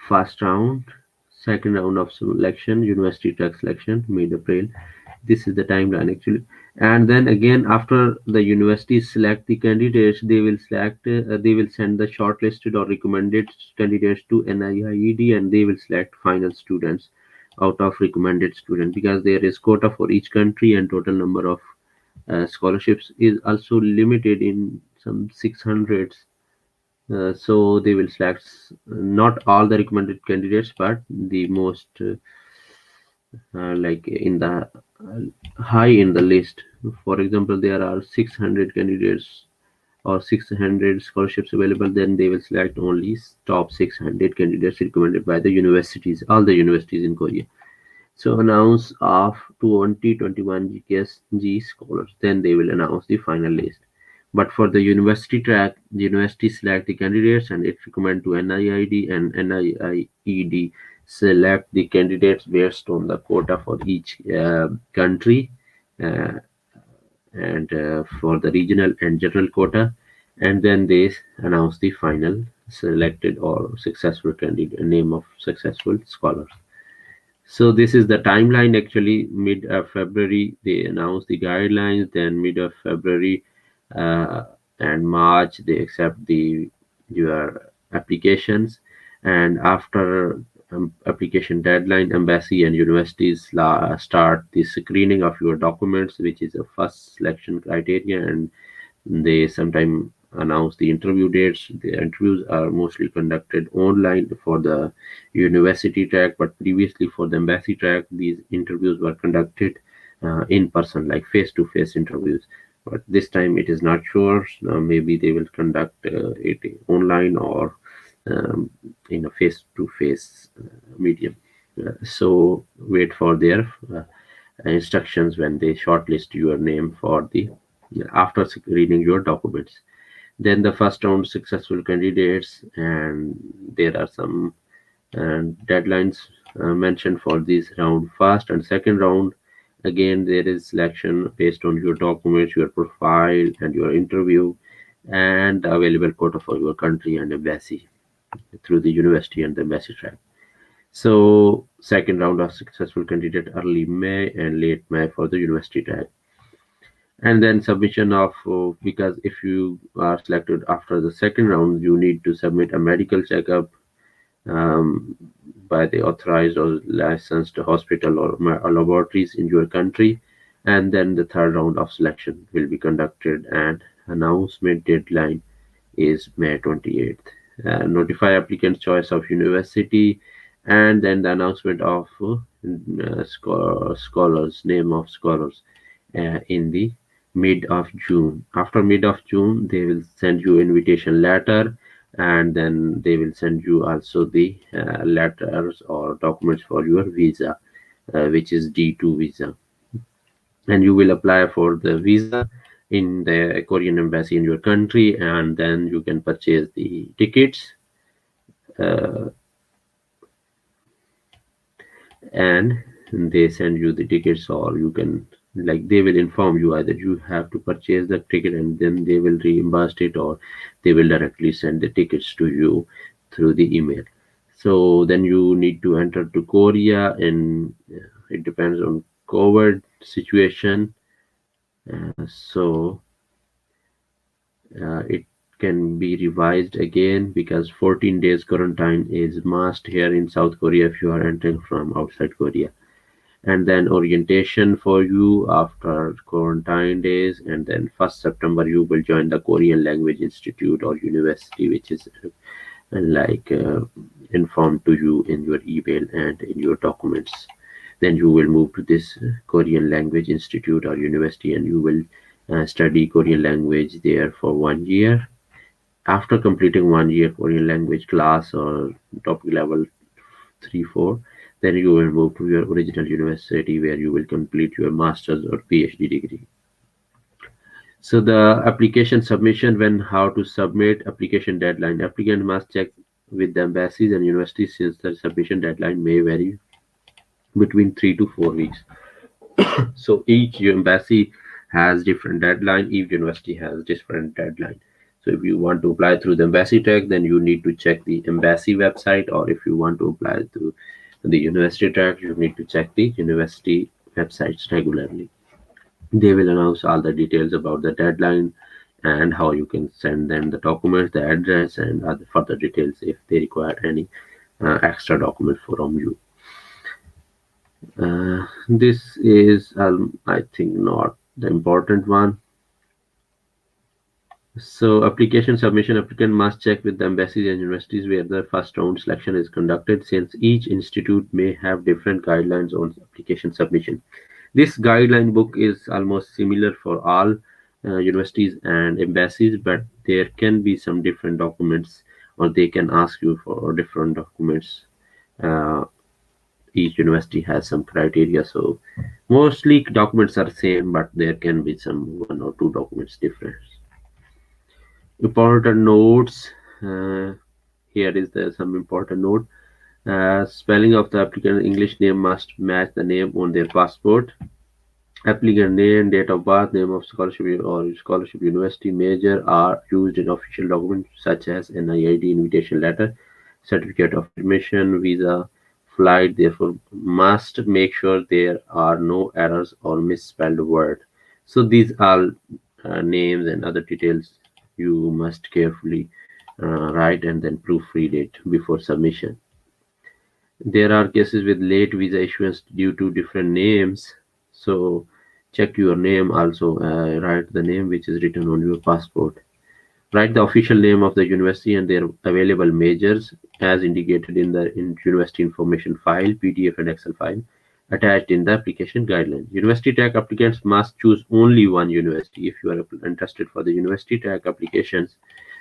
First round, second round of selection, university track selection, mid-April. This is the timeline actually. And then again, after the universities select the candidates, they will send the shortlisted or recommended candidates to NIIED, and they will select final students out of recommended students, because there is quota for each country and total number of scholarships is also limited in some 600s. So they will select not all the recommended candidates, but the most like in the high in the list. For example, there are 600 candidates or 600 scholarships available, then they will select only top 600 candidates recommended by the universities, all the universities in Korea. So announce of 2021 GKSG scholars, then they will announce the final list. But for the university track, the university select the candidates and it recommend to NIID, and NIIED select the candidates based on the quota for each country, uh, and for the regional and general quota, and then they announce the final selected or successful candidate name of successful scholars. So this is the timeline actually. Mid of February they announce the guidelines, then mid of February uh, and March they accept the your applications, and after application deadline, embassy and universities start the screening of your documents, which is a first selection criteria, and they sometimes announce the interview dates. The interviews are mostly conducted online for the university track, but previously for the embassy track, these interviews were conducted in person, like face-to-face interviews. But this time it is not sure. Maybe they will conduct it online or um, in a face-to-face medium. So wait for their instructions when they shortlist your name for the after reading your documents. Then the first round successful candidates, and there are some deadlines mentioned for this round. First and second round, again there is selection based on your documents, your profile, and your interview, and the available quota for your country and embassy through the university and the embassy track. So second round of successful candidate early May and late May for the university track. And then submission of because if you are selected after the second round, you need to submit a medical checkup um, by the authorized or licensed hospital or laboratories in your country. And then the third round of selection will be conducted, and announcement deadline is May 28th. Notify applicants choice of university, and then the announcement of scholars, name of scholars in the mid of June. After mid of June, they will send you invitation letter, and then they will send you also the letters or documents for your visa, which is D2 visa, and you will apply for the visa in the Korean embassy in your country, and then you can purchase the tickets, uh, and they send you the tickets, or you can, like, they will inform you either you have to purchase the ticket and then they will reimburse it, or they will directly send the tickets to you through the email. So then you need to enter to Korea, and it depends on COVID situation. So it can be revised again because 14 days quarantine is must here in South Korea if you are entering from outside Korea. And then orientation for you after quarantine days, and then 1st September you will join the Korean Language Institute or university, which is like informed to you in your email and in your documents. Then you will move to this Korean Language Institute or university, and you will study Korean language there for 1 year. After completing 1 year Korean language class or topic level 3 4, then you will move to your original university where you will complete your master's or PhD degree. So the application submission, when how to submit application deadline. Applicant must check with the embassies and universities since the submission deadline may vary between 3 to 4 weeks. So each embassy has different deadline, each university has different deadline. So if you want to apply through the embassy track, then you need to check the embassy website, or if you want to apply through the university track, you need to check the university websites regularly. They will announce all the details about the deadline and how you can send them the documents, the address, and other further details if they require any extra document from you. This is, I think, not the important one. So, application submission, applicant must check with the embassies and universities where the first round selection is conducted, since each institute may have different guidelines on application submission. This guideline book is almost similar for all universities and embassies, but there can be some different documents, or they can ask you for different documents. Uh, each university has some criteria, so mostly documents are same, but there can be some one or two documents different. Important notes. uh, Here is the some important note. Spelling of the applicant English name must match the name on their passport. Applicant name, date of birth, name of scholarship or scholarship university major are used in official documents such as an IID invitation letter, certificate of admission, visa, flight. Therefore, must make sure there are no errors or misspelled word. So these are names and other details you must carefully write and then proofread it before submission. There are cases with late visa issuance due to different names. So check your name also. Write the name which is written on your passport. Write the official name of the university and their available majors as indicated in the university information file, PDF and Excel file attached in the application guidelines. University track applicants must choose only one university. If you are interested for the university track applications,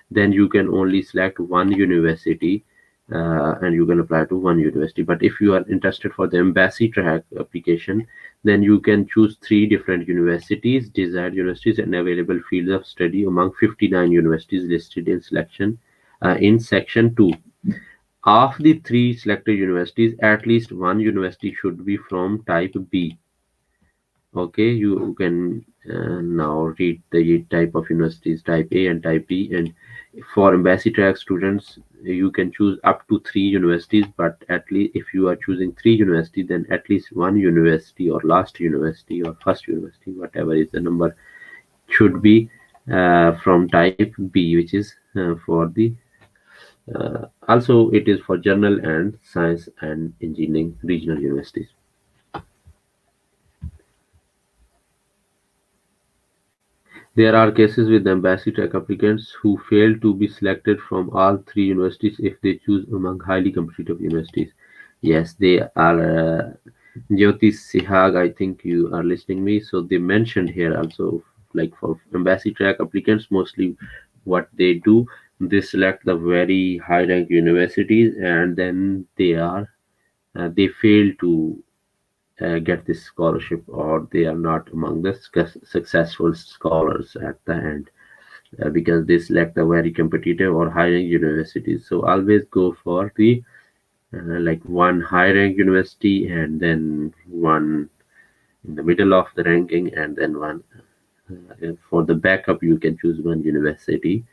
then you can only select one university, and you can apply to one university. But if you are interested for the embassy track application, then you can choose three different universities, desired universities, and available fields of study among 59 universities listed in selection in section 2. Of the three selected universities, at least one university should be from type B. Okay, you can now read the type of universities, type A and type B. And for embassy track students, you can choose up to three universities, but at least if you are choosing three universities, then at least one university or last university or first university, whatever is the number, should be from type B, which is for the also it is for general and science and engineering regional universities. There are cases with embassy track applicants who fail to be selected from all three universities if they choose among highly competitive universities. Yes, they are. Jyoti Sihag, I think you are listening me. So they mentioned here also, like for embassy track applicants, mostly what they do, they select the very high ranked universities, and then they fail to get this scholarship, or they are not among the successful scholars at the end, because they select the very competitive or high ranked universities. So always go for the like one high ranked university, and then one in the middle of the ranking, and then one for the backup you can choose one university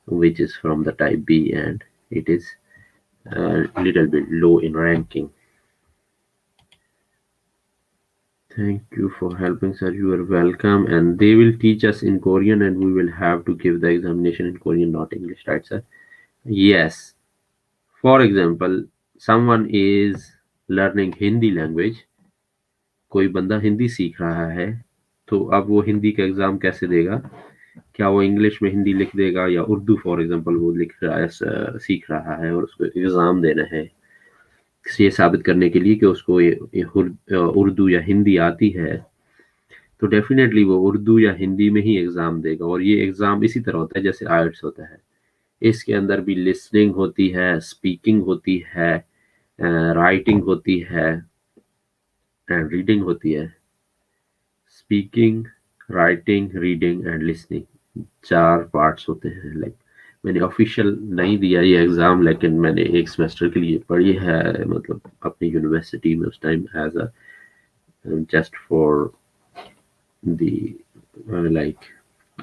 which is from the type B, and it is a little bit low in ranking. Thank you for helping, sir. You are welcome. And they will teach us in Korean, and we will have to give the examination in Korean, not English, right, sir? Yes. For example, someone is learning Hindi language. कोई बंदा हिंदी सीख रहा है, तो अब वो हिंदी का exam कैसे देगा? क्या वो इंग्लिश में हिंदी लिख देगा, या उर्दू फॉर एग्जांपल वो लिख रहा है, सीख रहा है और उसको एग्जाम देना है ये साबित करने के लिए कि उसको उर्दू या हिंदी आती है, तो डेफिनेटली वो उर्दू या हिंदी में ही एग्जाम देगा। और ये एग्जाम इसी तरह होता है जैसे आइल्स होता है। इसके अंदर भी लिसनिंग होती है, स्पीकिंग होती है, राइटिंग होती है एंड रीडिंग होती है। Speaking, writing, reading and listening 4 parts होते हैं। लाइक मैंने ऑफिशियल नहीं दिया ये एग्ज़ाम, लेकिन मैंने एक सेमेस्टर के लिए पढ़ी है, मतलब अपनी यूनिवर्सिटी में उस time as a just for the like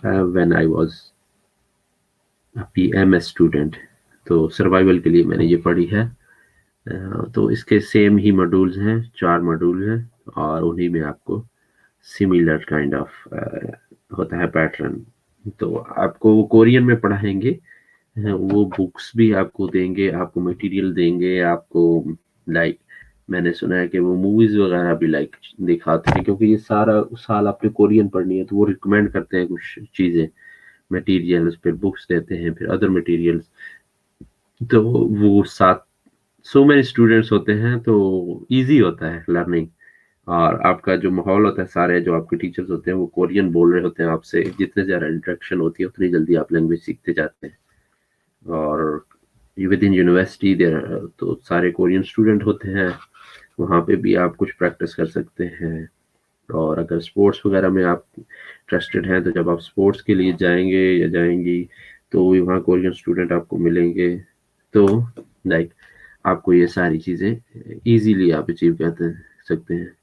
when I was PMS student, तो सर्वाइवल के लिए मैंने ये पढ़ी है। तो इसके सेम ही मॉड्यूल्स हैं, 4 मॉड्यूल हैं, और उन्हीं में आपको सिमिलर काइंड ऑफ होता है पैटर्न। तो आपको वो कोरियन में पढ़ाएंगे, वो बुक्स भी आपको देंगे, आपको मटेरियल देंगे, आपको लाइक मैंने सुना है कि वो मूवीज वगैरह भी लाइक दिखाते हैं, क्योंकि ये सारा साल आपने कोरियन पढ़नी है, तो वो रिकमेंड करते हैं कुछ चीज़ें, मटेरियल्स, फिर बुक्स देते हैं, फिर अदर मटेरियल्स। तो वो साथ सो मेनी स्टूडेंट्स होते हैं, तो इजी होता है लर्निंग। और आपका जो माहौल होता है, सारे जो आपके टीचर्स होते हैं वो कोरियन बोल रहे होते हैं आपसे, जितने ज़्यादा इंटरेक्शन होती है उतनी जल्दी आप लैंग्वेज सीखते जाते हैं। और विद इन यूनिवर्सिटी देर तो सारे कोरियन स्टूडेंट होते हैं, वहाँ पे भी आप कुछ प्रैक्टिस कर सकते हैं। और अगर स्पोर्ट्स वगैरह में आप इंटरेस्टेड हैं, तो जब आप स्पोर्ट्स के लिए जाएंगे या जाएंगी, तो वहाँ कोरियन स्टूडेंट आपको मिलेंगे। तो लाइक आपको ये सारी चीज़ें इजीली आप अचीव कर सकते हैं।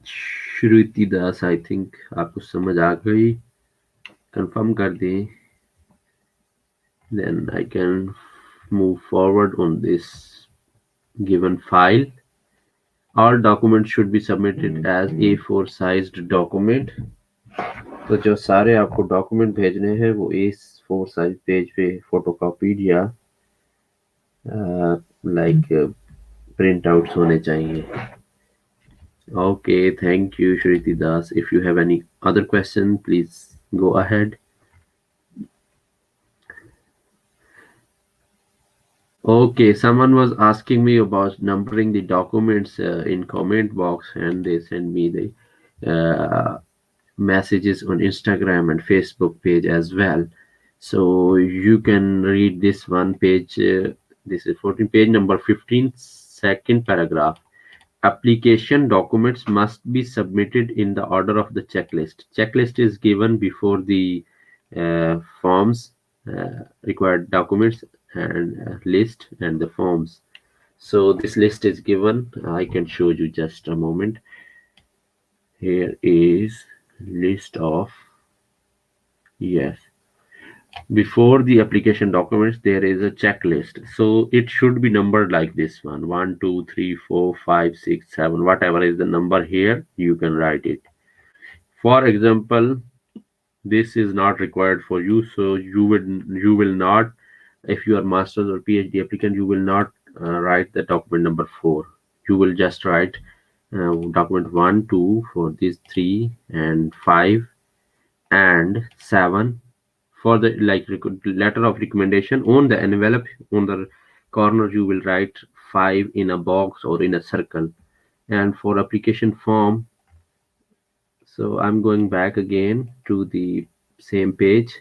श्रुति दास, आई थिंक आपको समझ आ गई, कंफर्म कर दें, then I can move forward on this given file. All documents should be submitted as A4 sized document. तो जो सारे आपको डॉक्यूमेंट भेजने हैं वो A4 साइज पेज पे फोटोकॉपीड या लाइक प्रिंट आउट्स होने चाहिए। Okay, thank you, Shriti Das. If you have any other question, please go ahead. Okay, someone was asking me about numbering the documents in comment box, and they send me the messages on Instagram and Facebook page as well. So you can read this one page. This is 14, page number 15, second paragraph. Application documents must be submitted in the order of the checklist. Checklist is given before the forms, required documents, and list and the forms. So this list is given. I can show you just a moment. Here is list of, yes, before the application documents there is a checklist, so it should be numbered like this one: 1 2 3 4 5 6 7, whatever is the number here you can write it. For example, this is not required for you, so you will not, if you are master's or PhD applicant, you will not write the document number 4. You will just write document 1 2 for these 3 and 5 and 7. For the like letter of recommendation, on the envelope on the corner you will write 5 in a box or in a circle. And for application form, so I'm going back again to the same page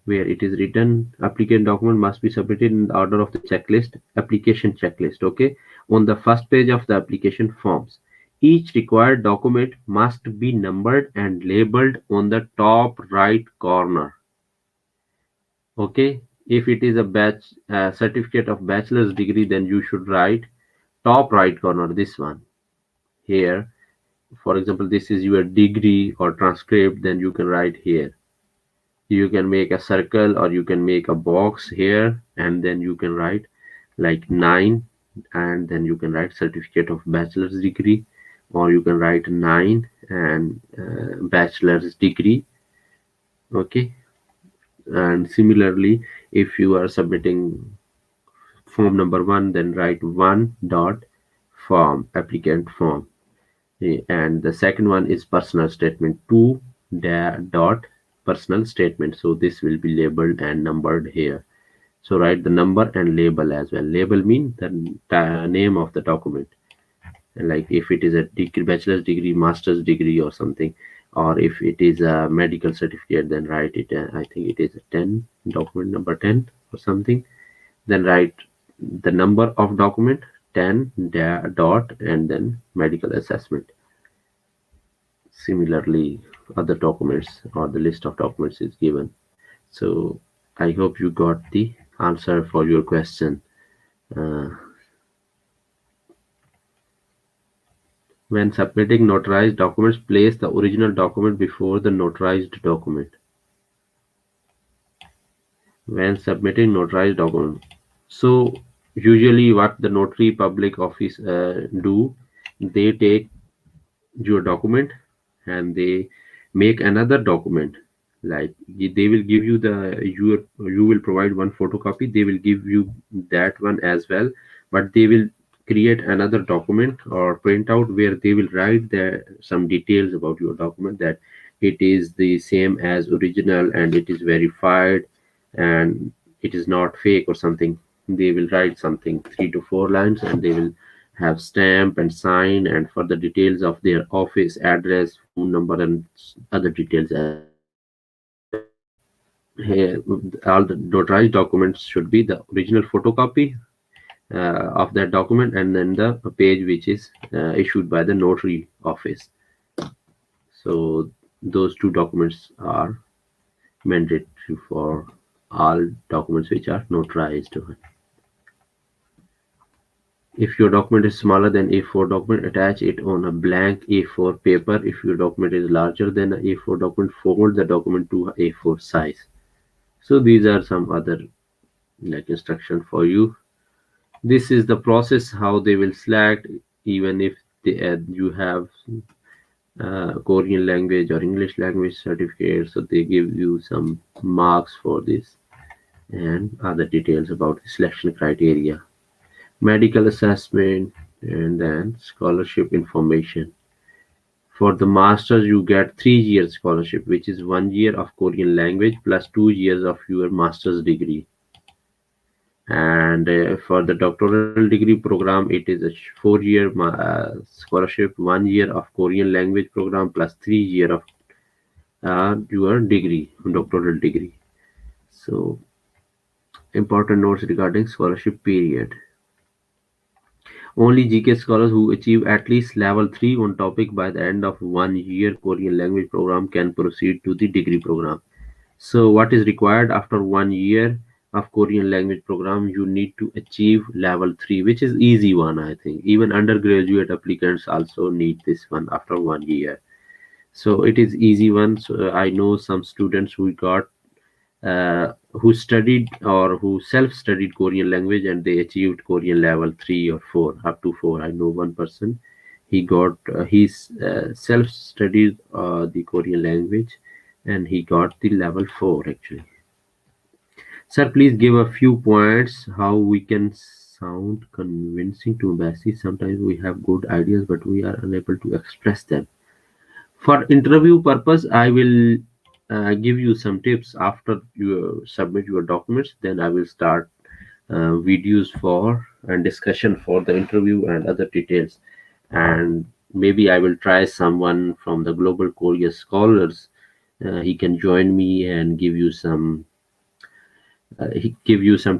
where it is written applicant document must be submitted in the order of the checklist, application checklist. Okay, on the first page of the application forms, each required document must be numbered and labeled on the top right corner. Okay, if it is a batch certificate of bachelor's degree, then you should write top right corner, this one here. For example, this is your degree or transcript, then you can write here. You can make a circle or you can make a box here, and then you can write like 9, and then you can write certificate of bachelor's degree, or you can write 9 and bachelor's degree. Okay. And similarly, if you are submitting form number 1, then write 1 dot form, applicant form. And the second one is personal statement, 2 dot personal statement. So this will be labeled and numbered here. So write the number and label as well. Label mean the name of the document. Like if it is a degree, bachelor's degree, master's degree or something, or if it is a medical certificate, then write it. I think it is a 10, document number 10 or something. Then write the number of document, 10 dot, and then medical assessment. Similarly, other documents or the list of documents is given. So I hope you got the answer for your question. Uh, when submitting notarized documents, place the original document before the notarized document. When submitting notarized document, so usually what the notary public office do, they take your document and they make another document. Like they will give you the, you will provide one photocopy, they will give you that one as well, but they will create another document or print out where they will write the some details about your document, that it is the same as original and it is verified and it is not fake or something. They will write something 3 to 4 lines, and they will have stamp and sign and further details of their office address, phone number, and other details as well. Here, all the notarized documents should be the original photocopy of that document, and then the page which is issued by the notary office. So those two documents are mandatory for all documents which are notarized. If your document is smaller than A4 document, attach it on a blank A4 paper. If your document is larger than an A4 document, fold the document to A4 size. So these are some other like instruction for you. This is the process how they will select, even if you have Korean language or English language certificate. So they give you some marks for this and other details about the selection criteria, medical assessment, and then scholarship information. For the masters, you get 3 years scholarship, which is 1 year of Korean language plus 2 years of your master's degree. And for the doctoral degree program, it is a 4 year scholarship, 1 year of Korean language program plus 3 year of your degree, doctoral degree. So important notes regarding scholarship period. Only GK scholars who achieve at least level 3 on topic by the end of 1 year Korean language program can proceed to the degree program. So what is required after 1 year of Korean language program? You need to achieve level 3, which is easy one, I think. Even undergraduate applicants also need this one after 1 year. So it is easy one. So I know some students who got who studied or who self-studied Korean language and they achieved Korean level 3 or 4, up to 4. I know one person, he got he's self-studied the Korean language and he got the level 4 actually. Sir, please give a few points how we can sound convincing to embassy. Sometimes we have good ideas but we are unable to express them. For interview purpose, I will give you some tips after you submit your documents. Then I will start videos for and discussion for the interview and other details. And maybe I will try someone from the Global Korea Scholars. He can join me and give you some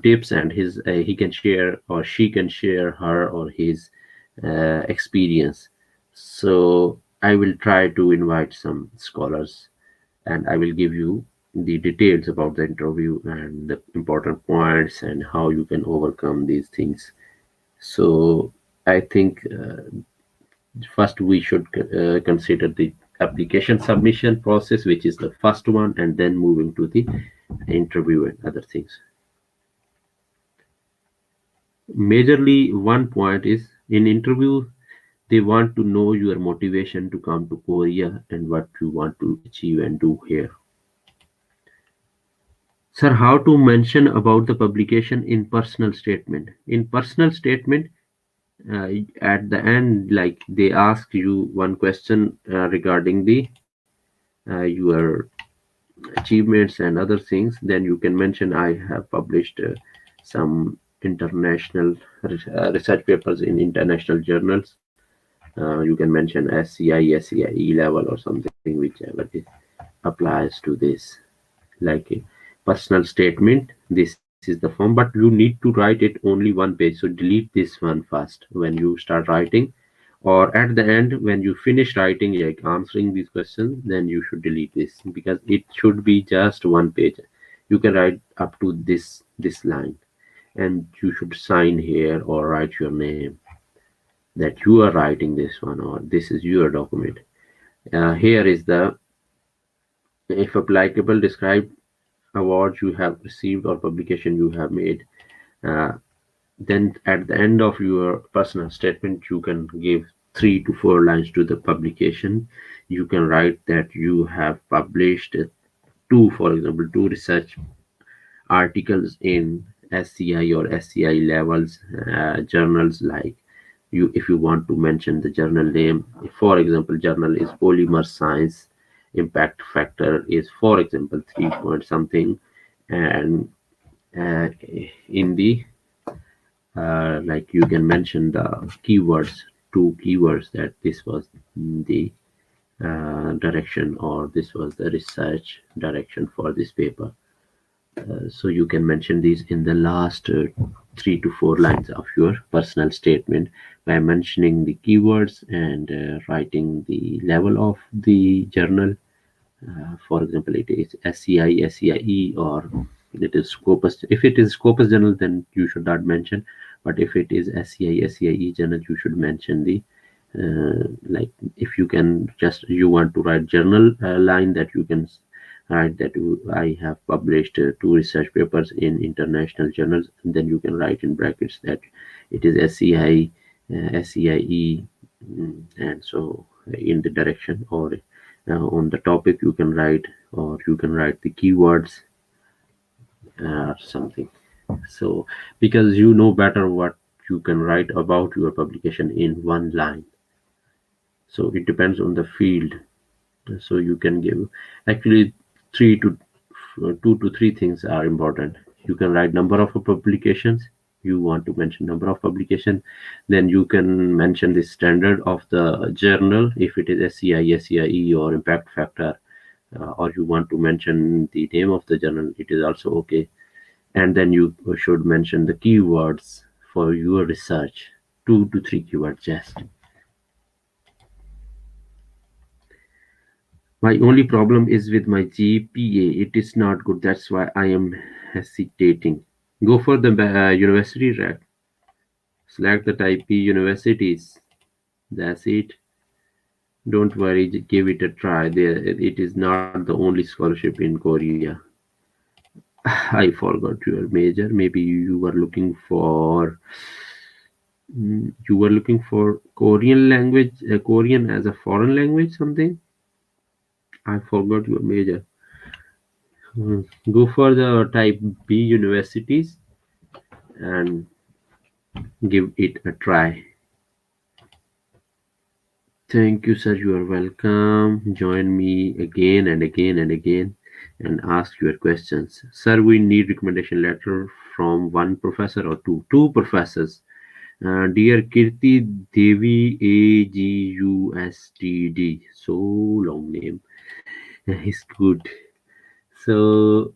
tips, and his he can share or she can share her or his experience. So I will try to invite some scholars and I will give you the details about the interview and the important points and how you can overcome these things. So I think First, we should consider the application submission process, which is the first one, and then moving to the interview and other things. Majorly, one point is in interview, they want to know your motivation to come to Korea and what you want to achieve and do here. Sir, how to mention about the publication in personal statement? In personal statement, at the end, like they ask you one question regarding the your achievements and other things, then you can mention I have published some international research papers in international journals. You can mention SCI, SCIE level or something, whichever it applies to this. Like a personal statement, this is the form, but you need to write it only one page. So delete this one first when you start writing, or at the end when you finish writing, like answering these questions, then you should delete this because it should be just one page. You can write up to this line, and you should sign here or write your name that you are writing this one or this is your document. Here is the, if applicable, describe awards you have received or publication you have made. Uh, then at the end of your personal statement, you can give 3 to 4 lines to the publication. You can write that you have published two, for example, two research articles in SCI or SCI levels journals. Like you, if you want to mention the journal name, for example, journal is polymer science, impact factor is, for example, 3 point something, and uh, in the like you can mention the keywords, two keywords, that this was the direction or this was the research direction for this paper. So you can mention these in the last 3 to 4 lines of your personal statement by mentioning the keywords and writing the level of the journal. For example, it is SCI, SCIE, or it is Scopus. If it is Scopus journal, then you should not mention. But if it is SCI, SCIE journal, you should mention the like if you can just you want to write journal line, that you can write that I have published two research papers in international journals, and then you can write in brackets that it is SCI, SCIE, and so in the direction or on the topic you can write, or you can write the keywords or something. So because you know better what you can write about your publication in one line, so it depends on the field. So you can give actually three to 2 to 3 things are important. You can write number of publications, you want to mention number of publication, then you can mention the standard of the journal, if it is SCI, SCIE, or impact factor, or you want to mention the name of the journal, it is also okay. And then you should mention the keywords for your research, 2 to 3 keywords just. My only problem is with my GPA. It is not good. That's why I am hesitating. Go for the university track. Select the type B universities. That's it. Don't worry. Give it a try. There, it is not the only scholarship in Korea. I forgot your major. Maybe you were looking for Korean language, Korean as a foreign language, something. I forgot your major. Go for the type B universities and give it a try. Thank you, sir. You are welcome. Join me again and again and again and ask your questions. Sir, we need recommendation letter from one professor or two. Two professors. Dear Kirti Devi AGUSTD. So long name. It's good. So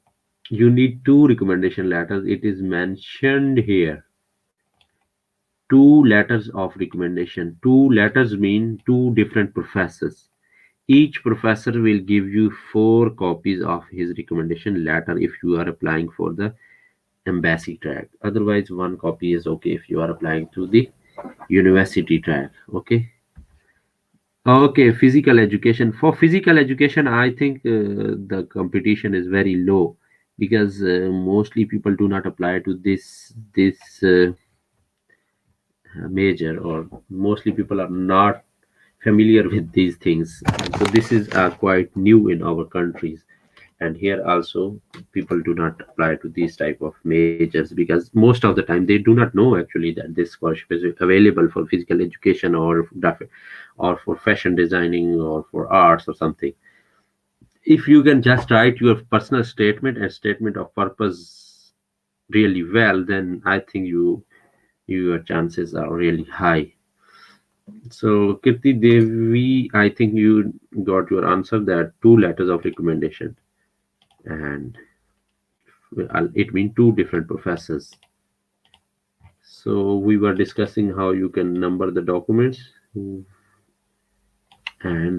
you need two recommendation letters. It is mentioned here. Two letters of recommendation. Two letters mean two different professors. Each professor will give you 4 copies of his recommendation letter if you are applying for the embassy track. Otherwise, 1 copy is okay if you are applying to the university track. Okay. Okay, physical education. For physical education, I think the competition is very low because mostly people do not apply to this major, or mostly people are not familiar with these things. So this is quite new in our countries, and here also people do not apply to these type of majors because most of the time they do not know actually that this scholarship is available for physical education or graphic or for fashion designing or for arts or something. If you can just write your personal statement and statement of purpose really well, then I think your chances are really high. So, Kirti Devi, I think you got your answer. There are two letters of recommendation, and it means two different professors. So, we were discussing how you can number the documents, and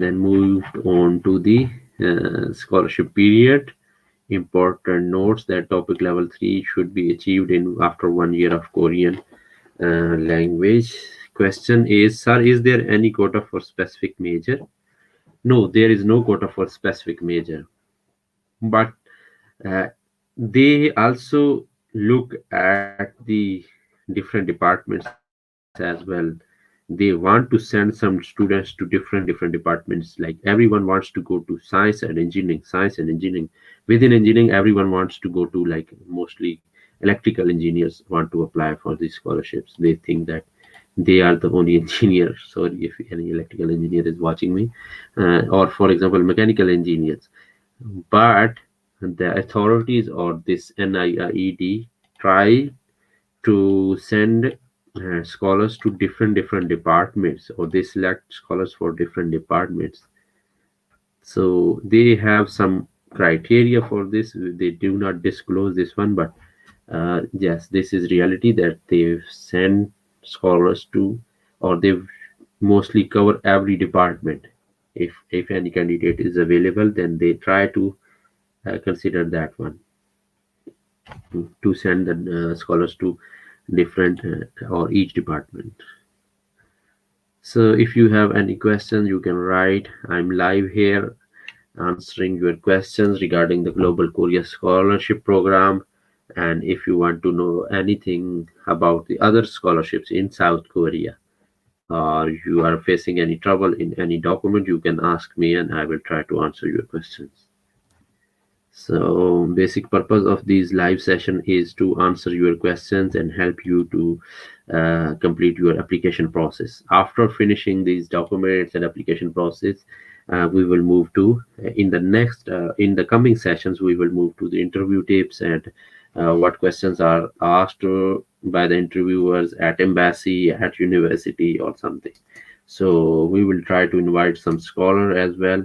then moved on to the scholarship period. Important notes that topic level 3 should be achieved in after 1 year of Korean language. Question is, sir, is there any quota for specific major? No, there is no quota for specific major, but uh, they also look at the different departments as well. They want to send some students to different departments. Like everyone wants to go to science and engineering. Within engineering, everyone wants to go to, like, mostly electrical engineers want to apply for these scholarships. They think that they are the only engineer. Sorry if any electrical engineer is watching me, or for example, mechanical engineers. But the authorities or this NIED try to send scholars to different departments, or they select scholars for different departments. So they have some criteria for this. They do not disclose this one, but yes, this is reality that they've sent scholars to, or they've mostly cover every department. If any candidate is available, then they try to consider that one to send the scholars to different or each department. So if you have any questions, you can write. I'm live here answering your questions regarding the Global Korea Scholarship Program. And if you want to know anything about the other scholarships in South Korea, or you are facing any trouble in any document, you can ask me and I will try to answer your questions. So basic purpose of these live session is to answer your questions and help you to complete your application process. After finishing these documents and application process, we will move to in the coming sessions we will move to the interview tips and what questions are asked by the interviewers at embassy, at university, or something. So we will try to invite some scholar as well.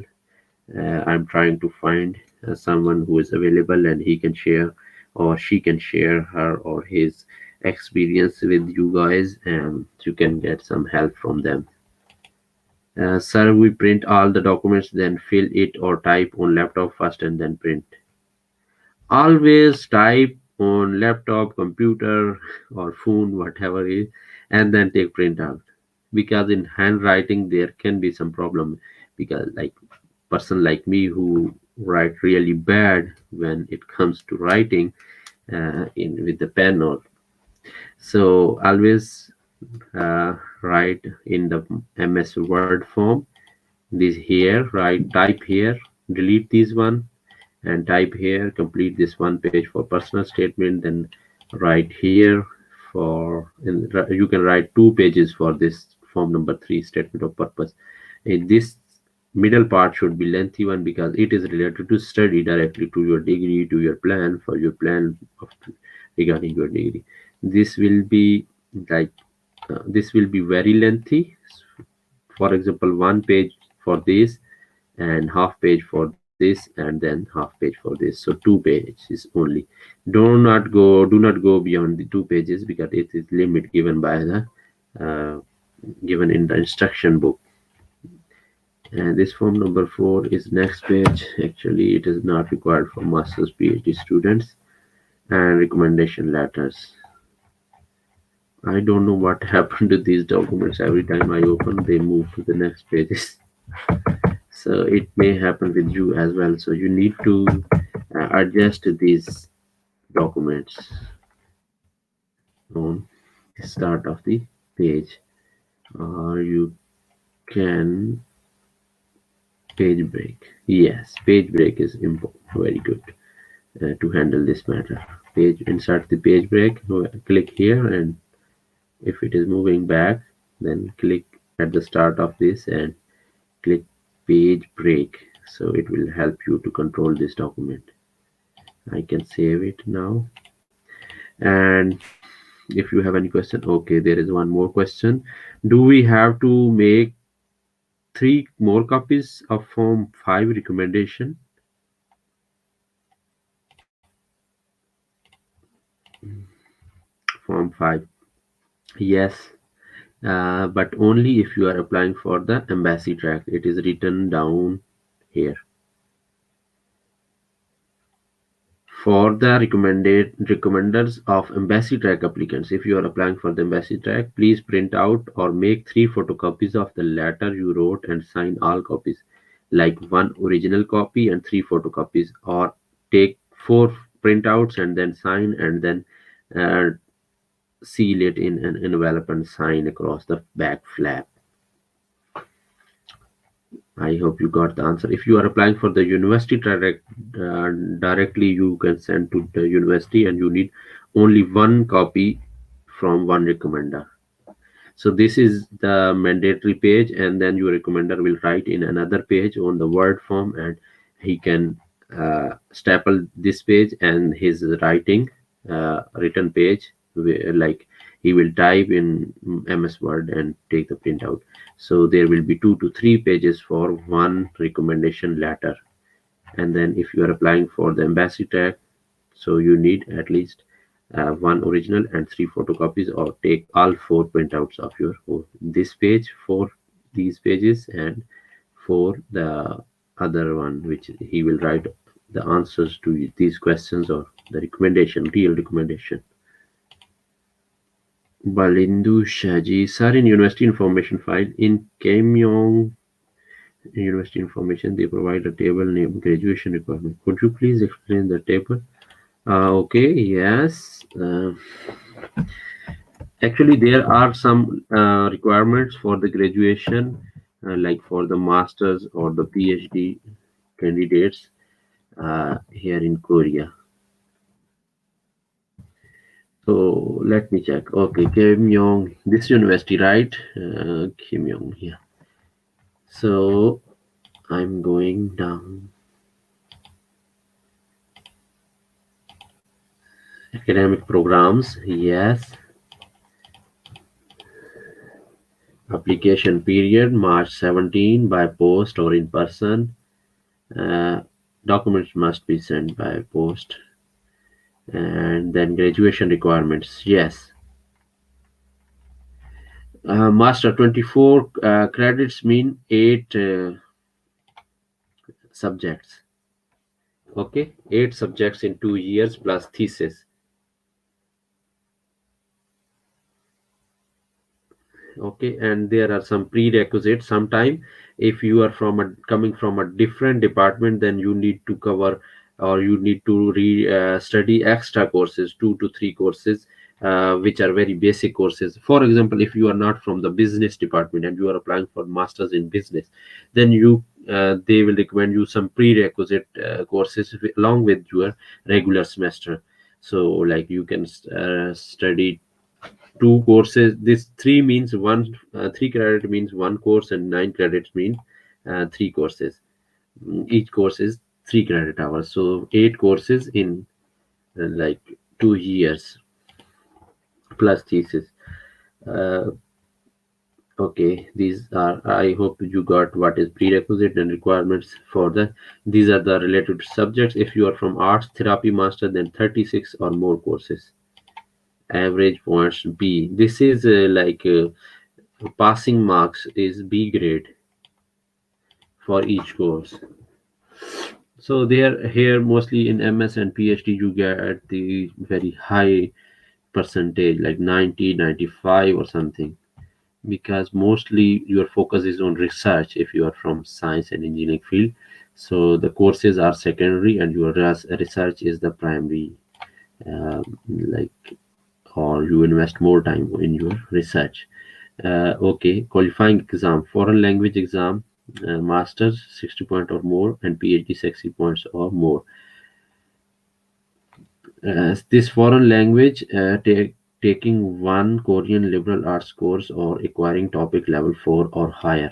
I'm trying to find someone who is available and he can share or she can share her or his experience with you guys, and you can get some help from them. Sir, we print all the documents, then fill it or type on laptop first and then print. Always type on laptop, computer, or phone, whatever it is, and then take print out. Because in handwriting there can be some problem. Because like person like me who write really bad when it comes to writing in with the pen, or so always write in the MS Word form. This here, write, type here, delete this one, and type here, complete this one page for personal statement, then write here for, and you can write 2 pages for this form number 3, statement of purpose. In this middle part should be lengthy one because it is related to study directly to your degree, to your plan for your plan of regarding your degree. This will be like this will be very lengthy. For example, 1 page for this and half page for this and then half page for this, so 2 pages only. Do not go beyond the 2 pages because it is limit given by the uh, given in the instruction book. And this form number 4 is next page. Actually it is not required for masters PhD students. And recommendation letters, I don't know what happened to these documents. Every time I open they move to the next pages. So it may happen with you as well. So you need to adjust these documents on the start of the page, or you can page break. Yes, page break is very good to handle this matter. Page insert the page break. Click here, and if it is moving back, then click at the start of this and click page break. So it will help you to control this document. I can save it now. And if you have any question, okay, there is one more question. Do we have to make 3 more copies of Form 5 recommendation? Form 5. Yes, but only if you are applying for the embassy track. It is written down here. For the recommended recommenders of embassy track applicants, if you are applying for the embassy track, please print out or make 3 photocopies of the letter you wrote and sign all copies, like one original copy and 3 photocopies, or take 4 printouts and then sign, and then uh, seal it in an envelope and sign across the back flap. I hope you got the answer. If you are applying for the university directly, you can send to the university, and you need only 1 copy from one recommender. So this is the mandatory page, and then your recommender will write in another page on the Word form, and he can staple this page and his written page, like he will type in MS Word and take the printout. So there will be 2 to 3 pages for one recommendation letter. And then if you are applying for the embassy tag, so you need at least one original and 3 photocopies, or take all 4 printouts of your this page for these pages, and for the other one which he will write the answers to these questions, or the recommendation, real recommendation. Balindu Shaji, sir, in university information file in Kamyong university information, they provide a table name graduation requirement. Could you please explain the table? Okay, yes. Actually, there are some requirements for the graduation, like for the masters or the PhD candidates here in Korea. So let me check. Okay, Kim Yong, this university, right? Kim Yong, yeah. So I'm going down. Academic programs, yes. Application period March 17 by post or in person. Uh, Documents must be sent by post. And then graduation requirements, yes. Master 24 credits mean 8 subjects. Okay, 8 subjects in 2 years plus thesis. Okay, and there are some prerequisites. Sometime if you are coming from a different department, then you need to cover, or you need to study extra courses, 2 to 3 courses, which are very basic courses. For example, if you are not from the business department and you are applying for masters in business, then they will recommend you some prerequisite courses along with your regular semester. So like you can study 2 courses. This 3 credit means 1 course, and 9 credits mean 3 courses. Each course is 3 credit hours, so 8 courses in like 2 years plus thesis. uh, okay, these are, I hope you got what is prerequisite and requirements for the, these are the related subjects. If you are from arts therapy master, then 36 or more courses. Average points B, this is passing marks is B grade for each course. So there here mostly in MS and PhD you get the very high percentage, like 90, 95 or something. because mostly your focus is on research if you are from science and engineering field. So the courses are secondary and your research is the primary, like, or you invest more time in your research. Okay, qualifying exam, foreign language exam, masters 60 point or more, and PhD 60 points or more. This foreign language, taking one Korean liberal arts course or acquiring topic level 4 or higher.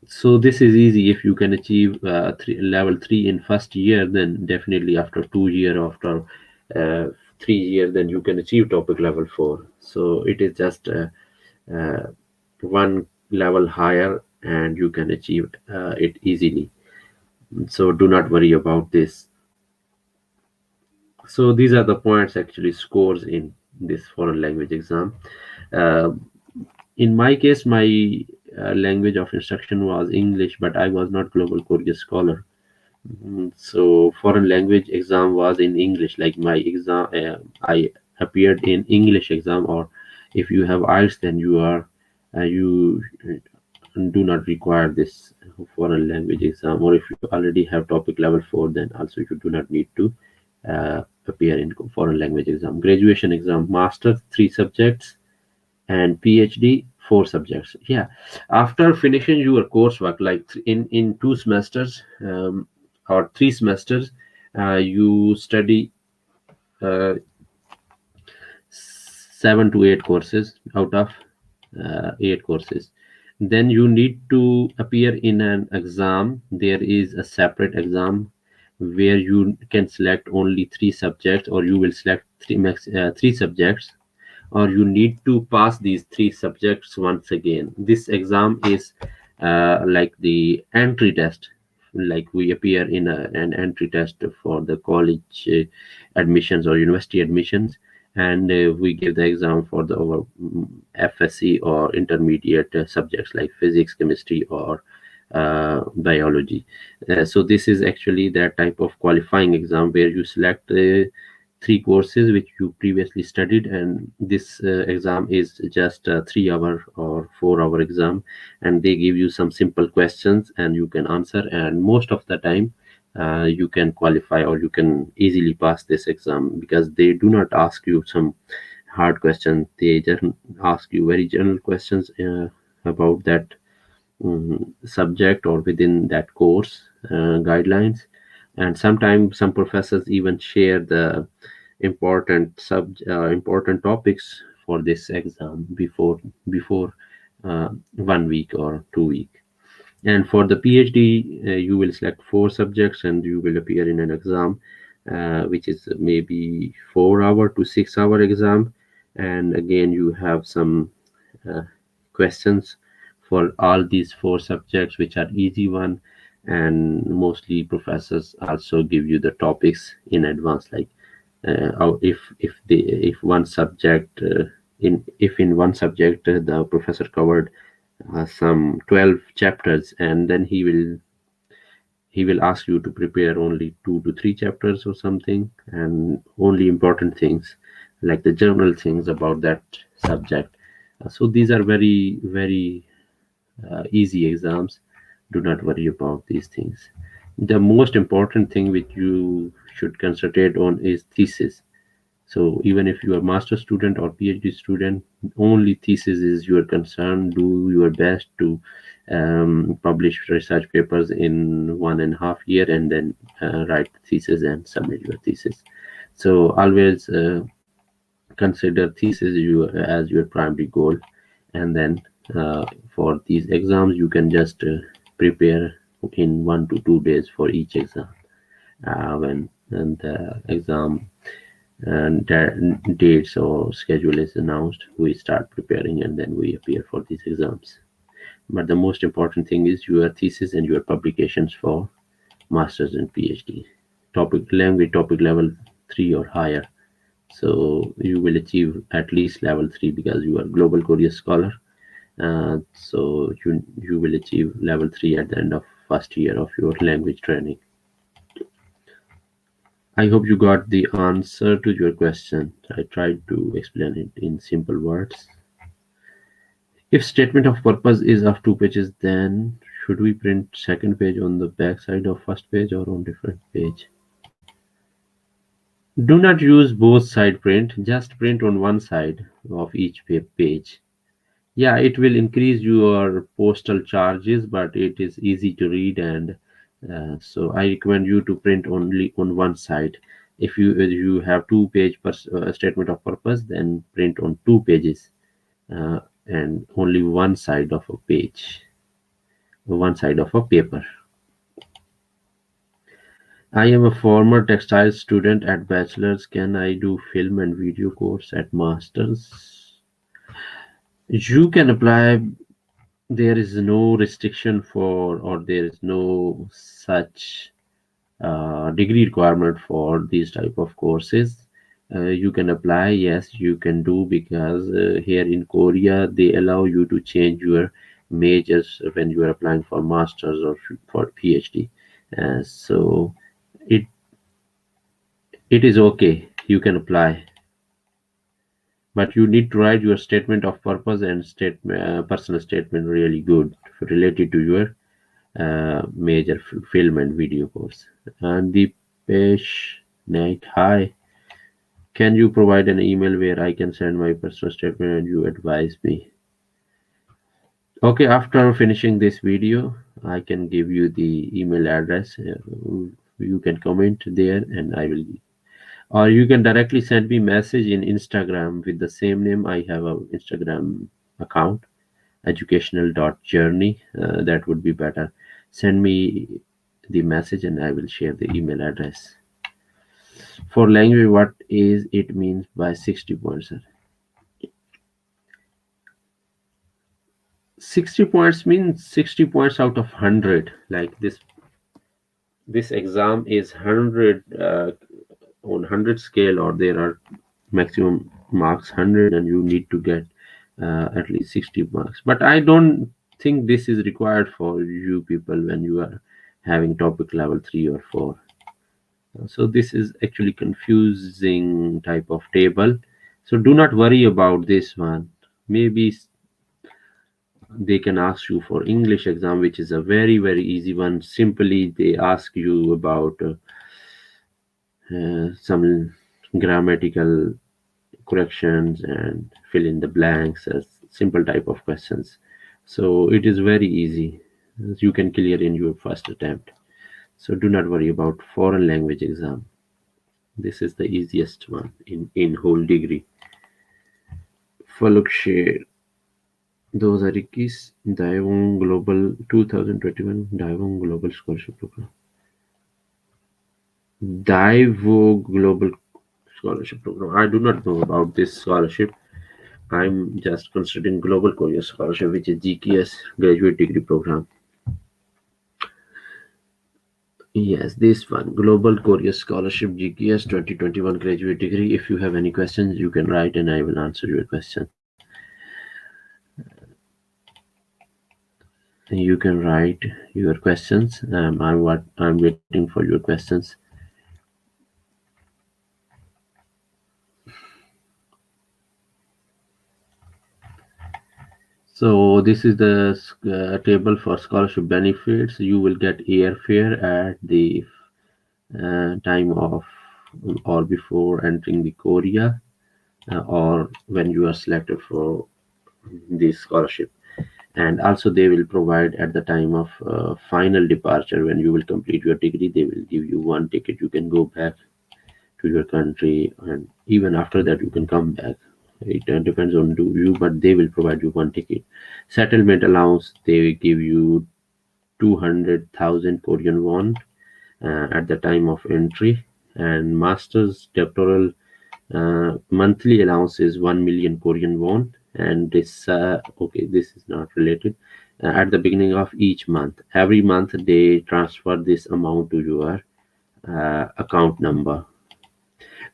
So this is easy. If you can achieve level 3 in first year, then definitely after 2 year, after 3 year, then you can achieve topic level 4. So it is just uh, one level higher and you can achieve it easily. So do not worry about this. So these are the points, actually scores in this foreign language exam. uh, in my case, my language of instruction was English, but I was not global Korea scholar. So foreign language exam was in English. Like my exam, I appeared in English exam. Or if you have IELTS, then you do not require this foreign language exam. Or if you already have topic level 4, then also you do not need to appear in foreign language exam. Graduation exam, master 3 subjects, and PhD 4 subjects. Yeah, after finishing your coursework, like in 2 semesters, or 3 semesters, you study uh, 7 to 8 courses out of 8 courses. Then you need to appear in an exam. There is a separate exam where you can select only 3 subjects, or you will select 3 subjects, or you need to pass these 3 subjects once again. This exam is like the entry test. Like we appear in an entry test for the college admissions or university admissions, and we give the exam for the our FSC or intermediate subjects like physics, chemistry, or biology. So this is actually that type of qualifying exam where you select 3 courses which you previously studied, and this exam is just a 3 hour or 4 hour exam, and they give you some simple questions and you can answer, and most of the time you can qualify or you can easily pass this exam, because they do not ask you some hard questions. They just ask you very general questions about that subject or within that course guidelines. And sometimes some professors even share the important topics for this exam before 1 week or 2 week. And for the PhD, you will select 4 subjects and you will appear in an exam, which is maybe 4 hour to 6 hour exam. And again, you have some uh, questions for all these 4 subjects, which are easy one. And mostly professors also give you the topics in advance, like if one subject in one subject the professor covered some 12 chapters, and then he will ask you to prepare only 2 to 3 chapters or something, and only important things like the general things about that subject. So these are very very easy exams. Do not worry about these things. The most important thing which you should concentrate on is thesis. So even if you are master student or PhD student, only thesis is your concern. Do your best to publish research papers in 1.5 year, and then write thesis and submit your thesis. So always consider thesis as your primary goal, and then for these exams you can just prepare in 1 to 2 days for each exam. When and the exam and dates or schedule is announced, we start preparing and then we appear for these exams. But the most important thing is your thesis and your publications for masters and PhD. Topic level 3 or higher. So you will achieve at least level 3 because you are global Korea scholar. So you will achieve level 3 at the end of first year of your language training. I hope you got the answer to your question. I tried to explain it in simple words. If statement of purpose is of 2 pages, then should we print second page on the back side of first page or on different page? Do not use both side print, just print on one side of each page. Yeah, it will increase your postal charges, but it is easy to read, and so I recommend you to print only on one side. If you have 2 page statement of purpose, then print on 2 pages and only one side of a page, one side of a paper. I am a former textile student at bachelor's. Can I do film and video course at master's? You can apply. There is no restriction for, or there is no such degree requirement for these type of courses. You can apply, yes, you can do, because here in Korea they allow you to change your majors when you are applying for masters or for PhD. So it it is okay. You can apply, but you need to write your statement of purpose and personal statement really good related to your major film and video course. And the page night, hi, can you provide an email where I can send my personal statement and you advise me? Okay, after finishing this video, I can give you the email address. You can comment there and I will, or you can directly send me message in Instagram with the same name. I have a Instagram account, educational.journey. That would be better. Send me the message and I will share the email address. For language, what is it means by 60 points? 60 points means 60 points out of 100. Like this exam is 100 on 100 scale, or there are maximum marks 100, and you need to get at least 60 marks. But I don't think this is required for you people when you are having topic level 3 or 4. So this is actually confusing type of table, so do not worry about this one. Maybe they can ask you for English exam, which is a very easy one. Simply they ask you about some grammatical corrections and fill in the blanks as simple type of questions. So it is very easy. You can clear in your first attempt. So do not worry about foreign language exam. This is the easiest one in whole degree. Faluk share those are Ricky's Daewoo Global 2021 Daewoo Global Scholarship Program. Daewoo Global Scholarship Program. I do not know about this scholarship. I'm just considering Global Korea Scholarship, which is GKS Graduate Degree Program. Yes, this one, Global Korea Scholarship GKS 2021 Graduate Degree. If you have any questions, you can write and I will answer your question. You can write your questions. I'm waiting for your questions. So this is the table for scholarship benefits. You will get airfare at the time of or before entering the Korea, or when you are selected for the scholarship. And also they will provide at the time of final departure, when you will complete your degree, they will give you one ticket. You can go back to your country, and even after that you can come back. It depends on you, but they will provide you one ticket. Settlement allowance, they will give you 200,000 Korean won at the time of entry. And master's doctoral monthly allowance is 1 million Korean won. And this okay, this is not related. At the beginning of each month, every month they transfer this amount to your account number.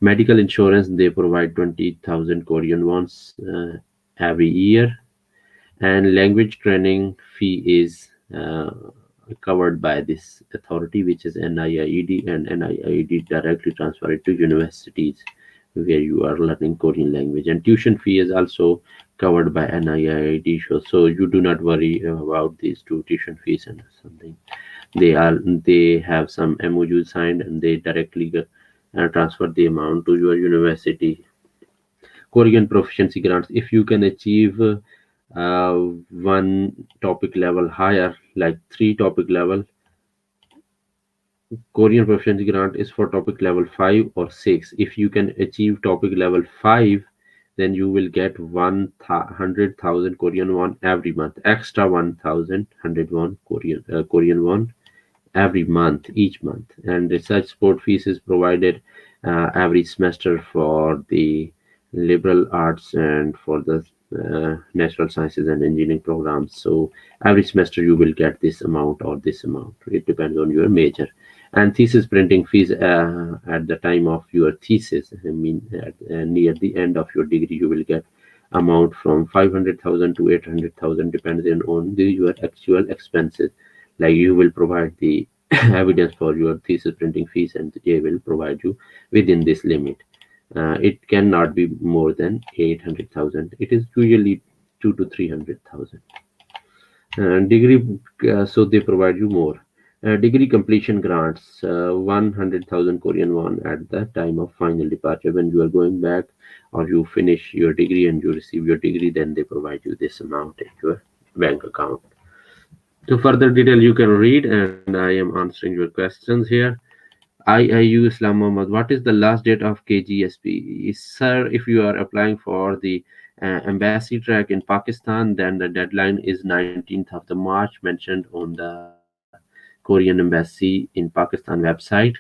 Medical insurance, they provide 20,000 Korean wons every year. And language training fee is covered by this authority, which is NIIED, and NIIED directly transfer it to universities where you are learning Korean language. And tuition fee is also covered by NIIT. So you do not worry about these two tuition fees and something. They have some MOU signed, and they directly transfer the amount to your university. Korean proficiency grants, if you can achieve uh, one topic level higher, like three topic level, Korean proficiency grant is for topic level 5 or 6. If you can achieve topic level 5, then you will get 100,000 Korean won every month, extra 1,100 won Korean won every month, each month. And research support fees is provided every semester for the liberal arts and for the natural sciences and engineering programs. So every semester you will get this amount or this amount. It depends on your major. And thesis printing fees at the time of your thesis, I mean, near the end of your degree, you will get amount from 500,000 to 800,000, depending on your actual expenses. Like you will provide the evidence for your thesis printing fees, and they will provide you within this limit. It cannot be more than 800,000. It is usually 2 to 300,000. Degree, so they provide you more. Degree completion grants, 100,000 Korean won at the time of final departure. When you are going back or you finish your degree and you receive your degree, then they provide you this amount in your bank account. To further detail, you can read, and I am answering your questions here. IIU Islam Muhammad, what is the last date of KGSP? Sir, if you are applying for the embassy track in Pakistan, then the deadline is 19th of the March, mentioned on the Korean embassy in Pakistan website.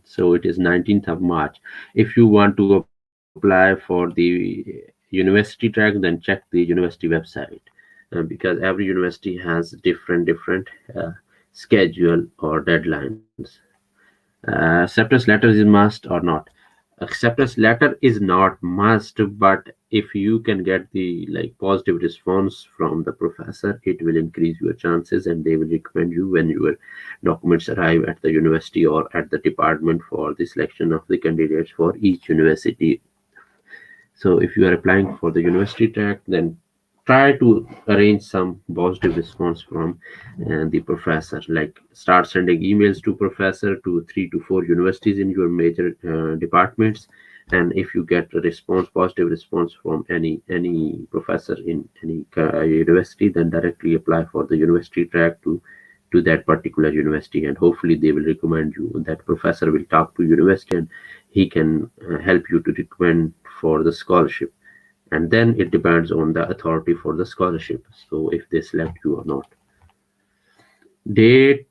So it is 19th of March. If you want to apply for the university track, then check the university website, because every university has different schedule or deadlines. Acceptance letter is must or not? Acceptance letter is not must, but if you can get the like positive response from the professor, it will increase your chances, and they will recommend you when your documents arrive at the university or at the department for the selection of the candidates for each university. So if you are applying for the university track, then try to arrange some positive response from the professor. Like start sending emails to professor to 3 to 4 universities in your major departments. And if you get a response, positive response from any professor in any university, then directly apply for the university track to that particular university, and hopefully they will recommend you. That professor will talk to university, and he can help you to recommend for the scholarship. And then it depends on the authority for the scholarship, so if they select you or not. Date,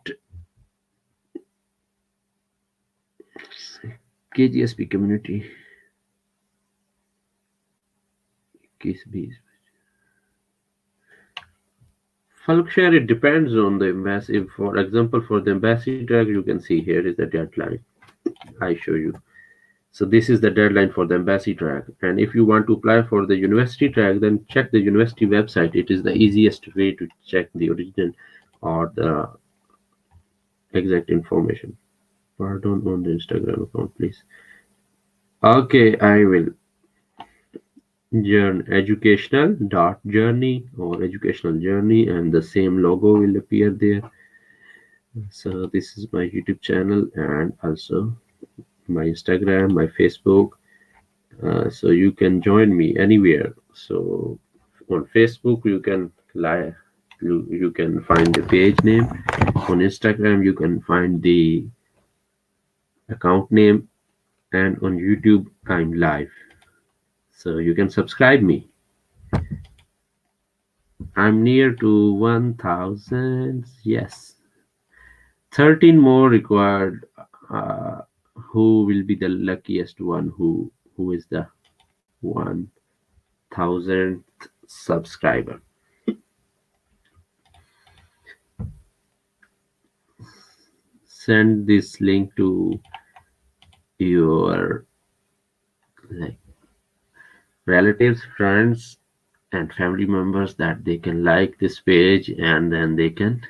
KGSP community, KSB. Bulk share, it depends on the embassy. For example, for the embassy track, you can see here is the deadline. I show you. So this is the deadline for the embassy track. And if you want to apply for the university track, then check the university website. It is the easiest way to check the original or the exact information. Pardon on the Instagram account, please. Okay, I will. Educational dot journey or educational journey, and the same logo will appear there. So this is my YouTube channel, and also my Instagram, my Facebook. So you can join me anywhere. So on Facebook you can like you can find the page name. On Instagram you can find the account name, and on YouTube I'm live. So you can subscribe me. I'm near to 1,000. Yes, 13 more required. Who will be the luckiest one? Who is the 1,000th subscriber? Send this link to your like relatives, friends, and family members, that they can like this page, and then they can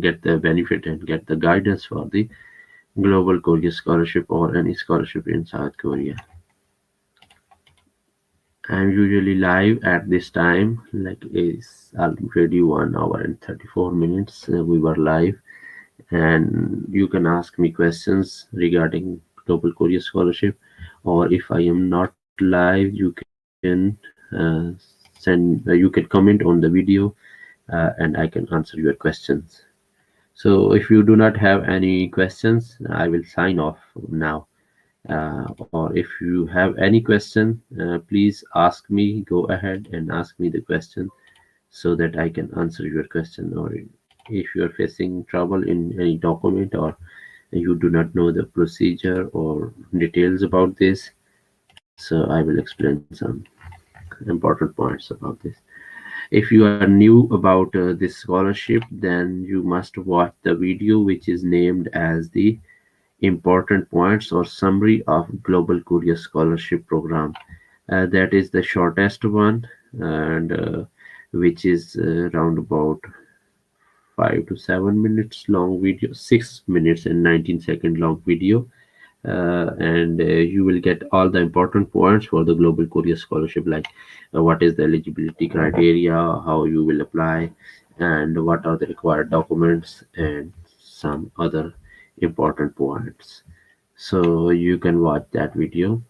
get the benefit and get the guidance for the global Korea scholarship or any scholarship in South Korea. I'm usually live at this time, like it's already 1 hour and 34 minutes. We were live, and you can ask me questions regarding Global Korea Scholarship, or if I am not live, you can you can comment on the video, and I can answer your questions. So if you do not have any questions, I will sign off now. Or if you have any question, please ask me. Go ahead and ask me the question so that I can answer your question. Or if you are facing trouble in any document, or you do not know the procedure or details about this, so I will explain some important points about this. If you are new about this scholarship, then you must watch the video which is named as the important points or summary of Global Korea Scholarship Program. That is the shortest one, and which is around about 5 to 7 minutes long video, 6 minutes and 19-second long video, and you will get all the important points for the Global Korea Scholarship, like what is the eligibility criteria, how you will apply, and what are the required documents, and some other important points. So you can watch that video.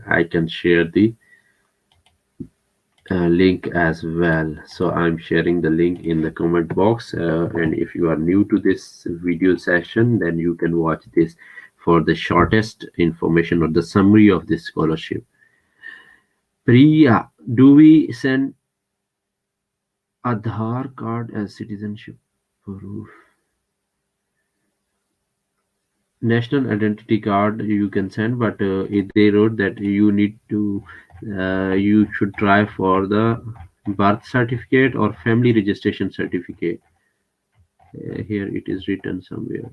I can share the link as well. So I'm sharing the link in the comment box, and if you are new to this video session, then you can watch this for the shortest information or the summary of this scholarship. Priya, do we send Aadhaar card as citizenship proof? National identity card you can send, but they wrote that you need to you should try for the birth certificate or family registration certificate. Here it is written somewhere.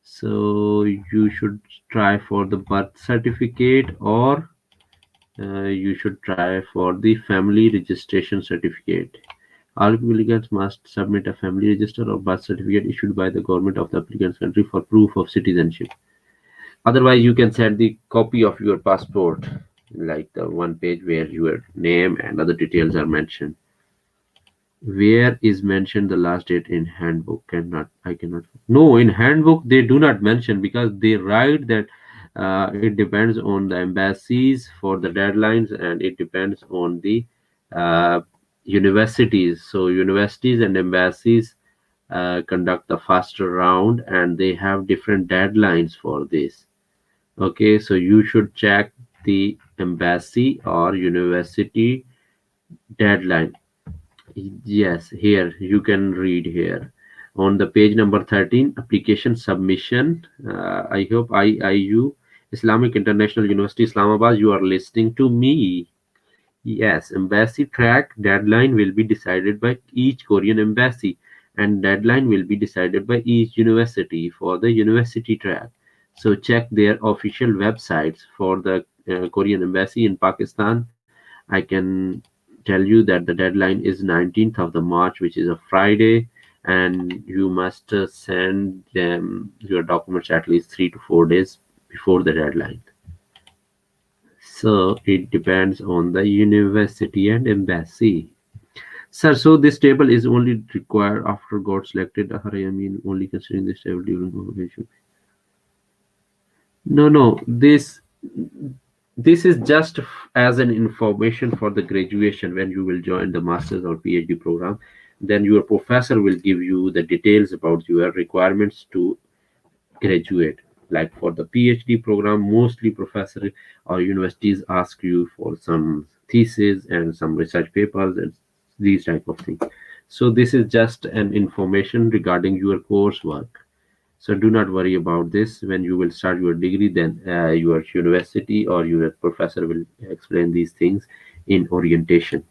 So you should try for the birth certificate, or you should try for the family registration certificate. All applicants must submit a family register or birth certificate issued by the government of the applicant's country for proof of citizenship. Otherwise, you can send the copy of your passport, like the one page where your name and other details are mentioned. Where is mentioned the last date in handbook? I cannot. No, in handbook they do not mention, because they write that it depends on the embassies for the deadlines, and it depends on the uh, universities. So universities and embassies conduct the faster round, and they have different deadlines for this. Okay, so you should check the embassy or university deadline. Yes, here you can read here on the page number 13, application submission. I hope IIU, Islamic International University, Islamabad, you are listening to me. Yes, embassy track deadline will be decided by each Korean embassy, and deadline will be decided by each university for the university track. So check their official websites for the Korean embassy in Pakistan. I can tell you that the deadline is 19th of the March, which is a Friday, and you must send them your documents at least 3 to 4 days before the deadline. So it depends on the university and embassy. Sir, so this table is only required after got selected. I mean, only considering this table during convocation. No, no, this is just as an information for the graduation. When you will join the master's or PhD program, then your professor will give you the details about your requirements to graduate. Like for the PhD program, mostly professor or universities ask you for some thesis and some research papers and these type of things. So this is just an information regarding your coursework. So do not worry about this. When you will start your degree, then your university or your professor will explain these things in orientation.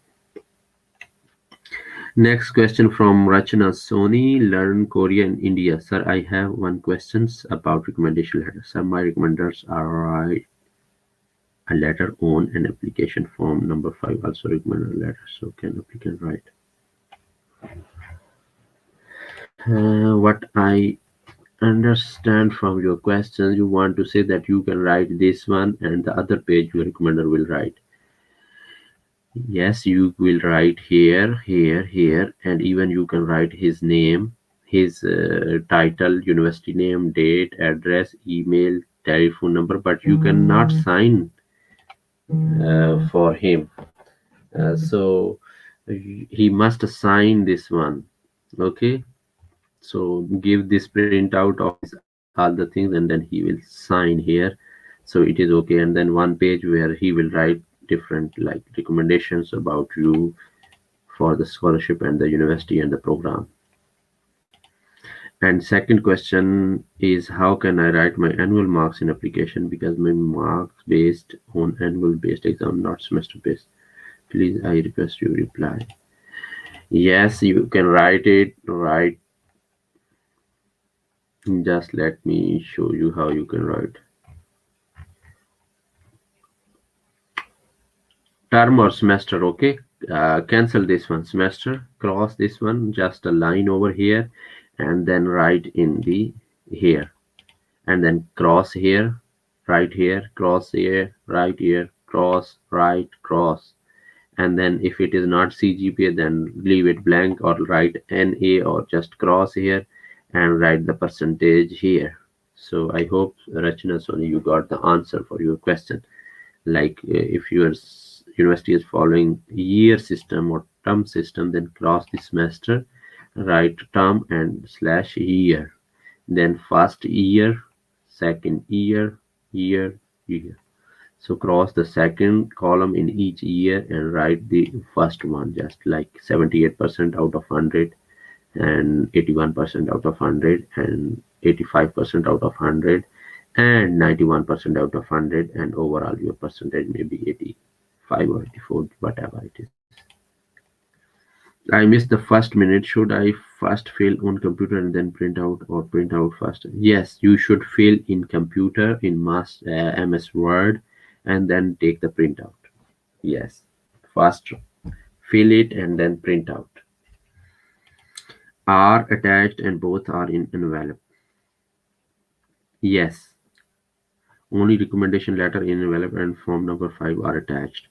Next question from Rachana Soni, learn Korea in India. Sir, I have one questions about recommendation letter. Sir, my recommenders are write a letter on an application form. Number 5 also recommend a letter. So can applicant write? What I understand from your questions you want to say that you can write this one and the other page your recommender will write. Yes, you will write here, here, here, and even you can write his name, his title, university name, date, address, email, telephone number, but you cannot sign for him. So he must sign this one. Okay, so give this printout of his all the things, and then he will sign here. So it is okay. And then one page where he will write different like recommendations about you for the scholarship and the university and the program. And second question is how can I write my annual marks in application because my marks based on annual based exam, not semester based. Please, I request you reply. Yes, you can write it. Right. Just let me show you how you can write. Term or semester, okay? Cancel this one, semester, cross this one, just a line over here, and then write in the here, and then cross here, right here, cross here, cross, right, cross. And then if it is not CGPA, then leave it blank or write NA or just cross here and write the percentage here. So I hope Rachna Soni, you got the answer for your question. Like if your university is following year system or term system, then cross the semester, write term and slash year, then first year, second year, year. So cross the second column in each year and write the first one, just like 78% out of 100 and 81% out of 100 and 85% out of 100 and 91% out of 100, and overall your percentage may be 85 or 84, whatever it is. I missed the first minute. Should I first fill on computer and then print out, or print out first? Yes, you should fill in computer in MS Word and then take the printout. Yes, first fill it and then print out. Are attached and both are in envelope. Yes, only recommendation letter in envelope and form number 5 are attached.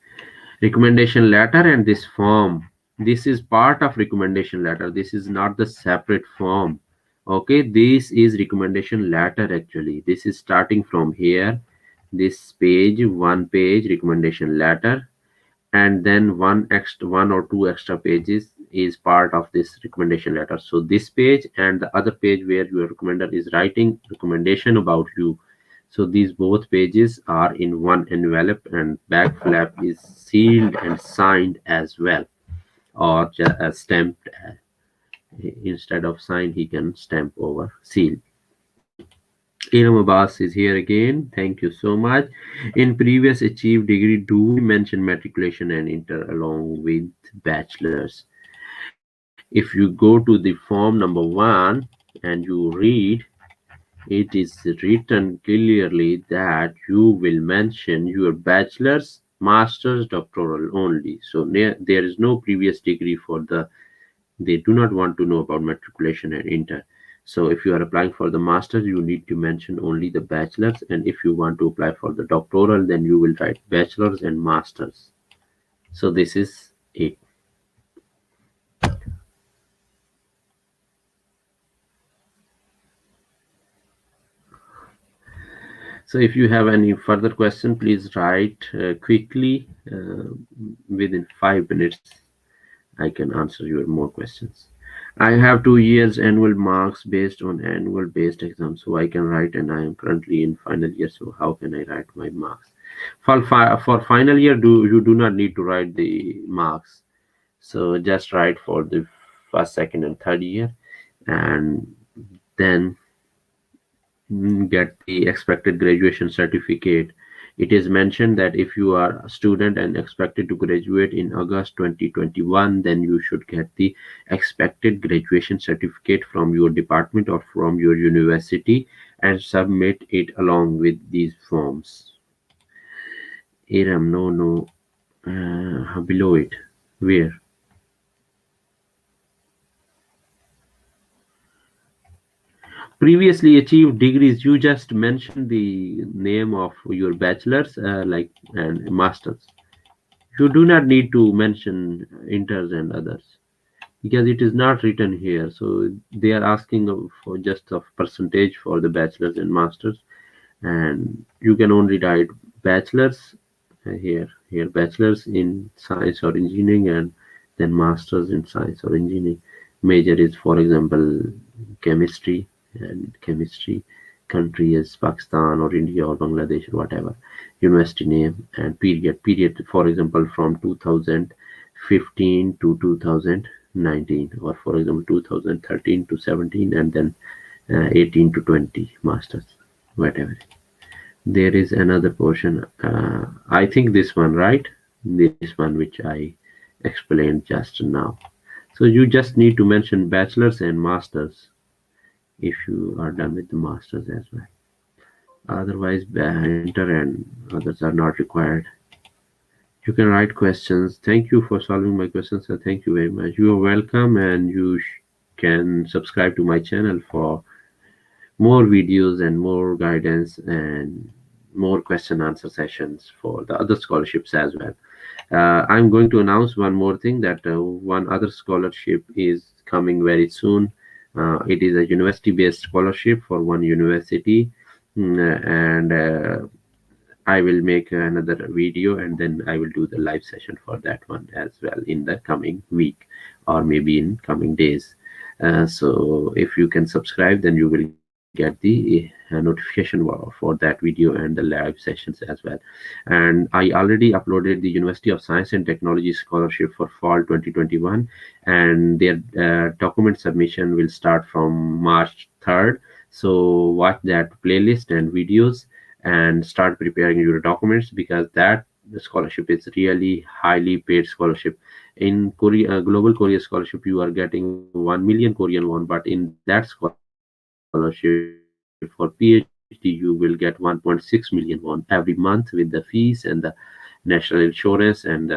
Recommendation letter and this form, this is part of recommendation letter. This is not the separate form. Okay, this is recommendation letter actually. This is starting from here. This page, one page recommendation letter, and then one or two extra pages is part of this recommendation letter. So this page and the other page where your recommender is writing recommendation about you, so these both pages are in one envelope, and back flap is sealed and signed as well, or stamped. Instead of sign he can stamp over seal. Ilham Abbas is here again. Thank you so much. In previous achieved degree, do we mention matriculation and inter along with bachelor's? If you go to the form number 1 and you read, it is written clearly that you will mention your bachelor's, master's, doctoral only. So there is no previous degree for the, they do not want to know about matriculation and inter. So if you are applying for the master's, you need to mention only the bachelor's, and if you want to apply for the doctoral, then you will write bachelor's and master's. So this is it. So if you have any further question, please write quickly. Within 5 minutes, I can answer your more questions. I have 2 years annual marks based on annual based exams, so I can write, and I am currently in final year. So how can I write my marks? For final year, you do not need to write the marks. So just write for the first, second, and third year, and then get the expected graduation certificate. It is mentioned that if you are a student and expected to graduate in August 2021, then you should get the expected graduation certificate from your department or from your university and submit it along with these forms. Iram, no, below it. Where? Previously achieved degrees, you just mention the name of your bachelor's, like, and master's. You do not need to mention inters and others because it is not written here. So they are asking for just a percentage for the bachelor's and master's, and you can only write bachelor's here bachelor's in science or engineering, and then master's in science or engineering. Major is, for example, chemistry, and chemistry country is Pakistan or India or Bangladesh or whatever. University name and period, for example, from 2015 to 2019, or for example 2013 to 17, and then 18 to 20 masters, whatever. There is another portion. I think this one, right? This one which I explained just now. So you just need to mention bachelor's and masters if you are done with the masters as well. Otherwise, inter and others are not required. You can write questions. Thank you for solving my questions. So thank you very much. You are welcome, and you can subscribe to my channel for more videos and more guidance and more question answer sessions for the other scholarships as well. I'm going to announce one more thing, that one other scholarship is coming very soon. It is a university based scholarship for one university. And I will make another video, and then I will do the live session for that one as well in the coming week, or maybe in coming days. So if you can subscribe, then you will get the notification for that video and the live sessions as well. And I already uploaded the University of Science and Technology scholarship for fall 2021, and their document submission will start from March 3rd. So watch that playlist and videos and start preparing your documents, because that the scholarship is really highly paid scholarship. In Korea, Global Korea Scholarship, you are getting 1 million Korean won, but in that scholarship for PhD, you will get 1.6 million won every month with the fees and the national insurance and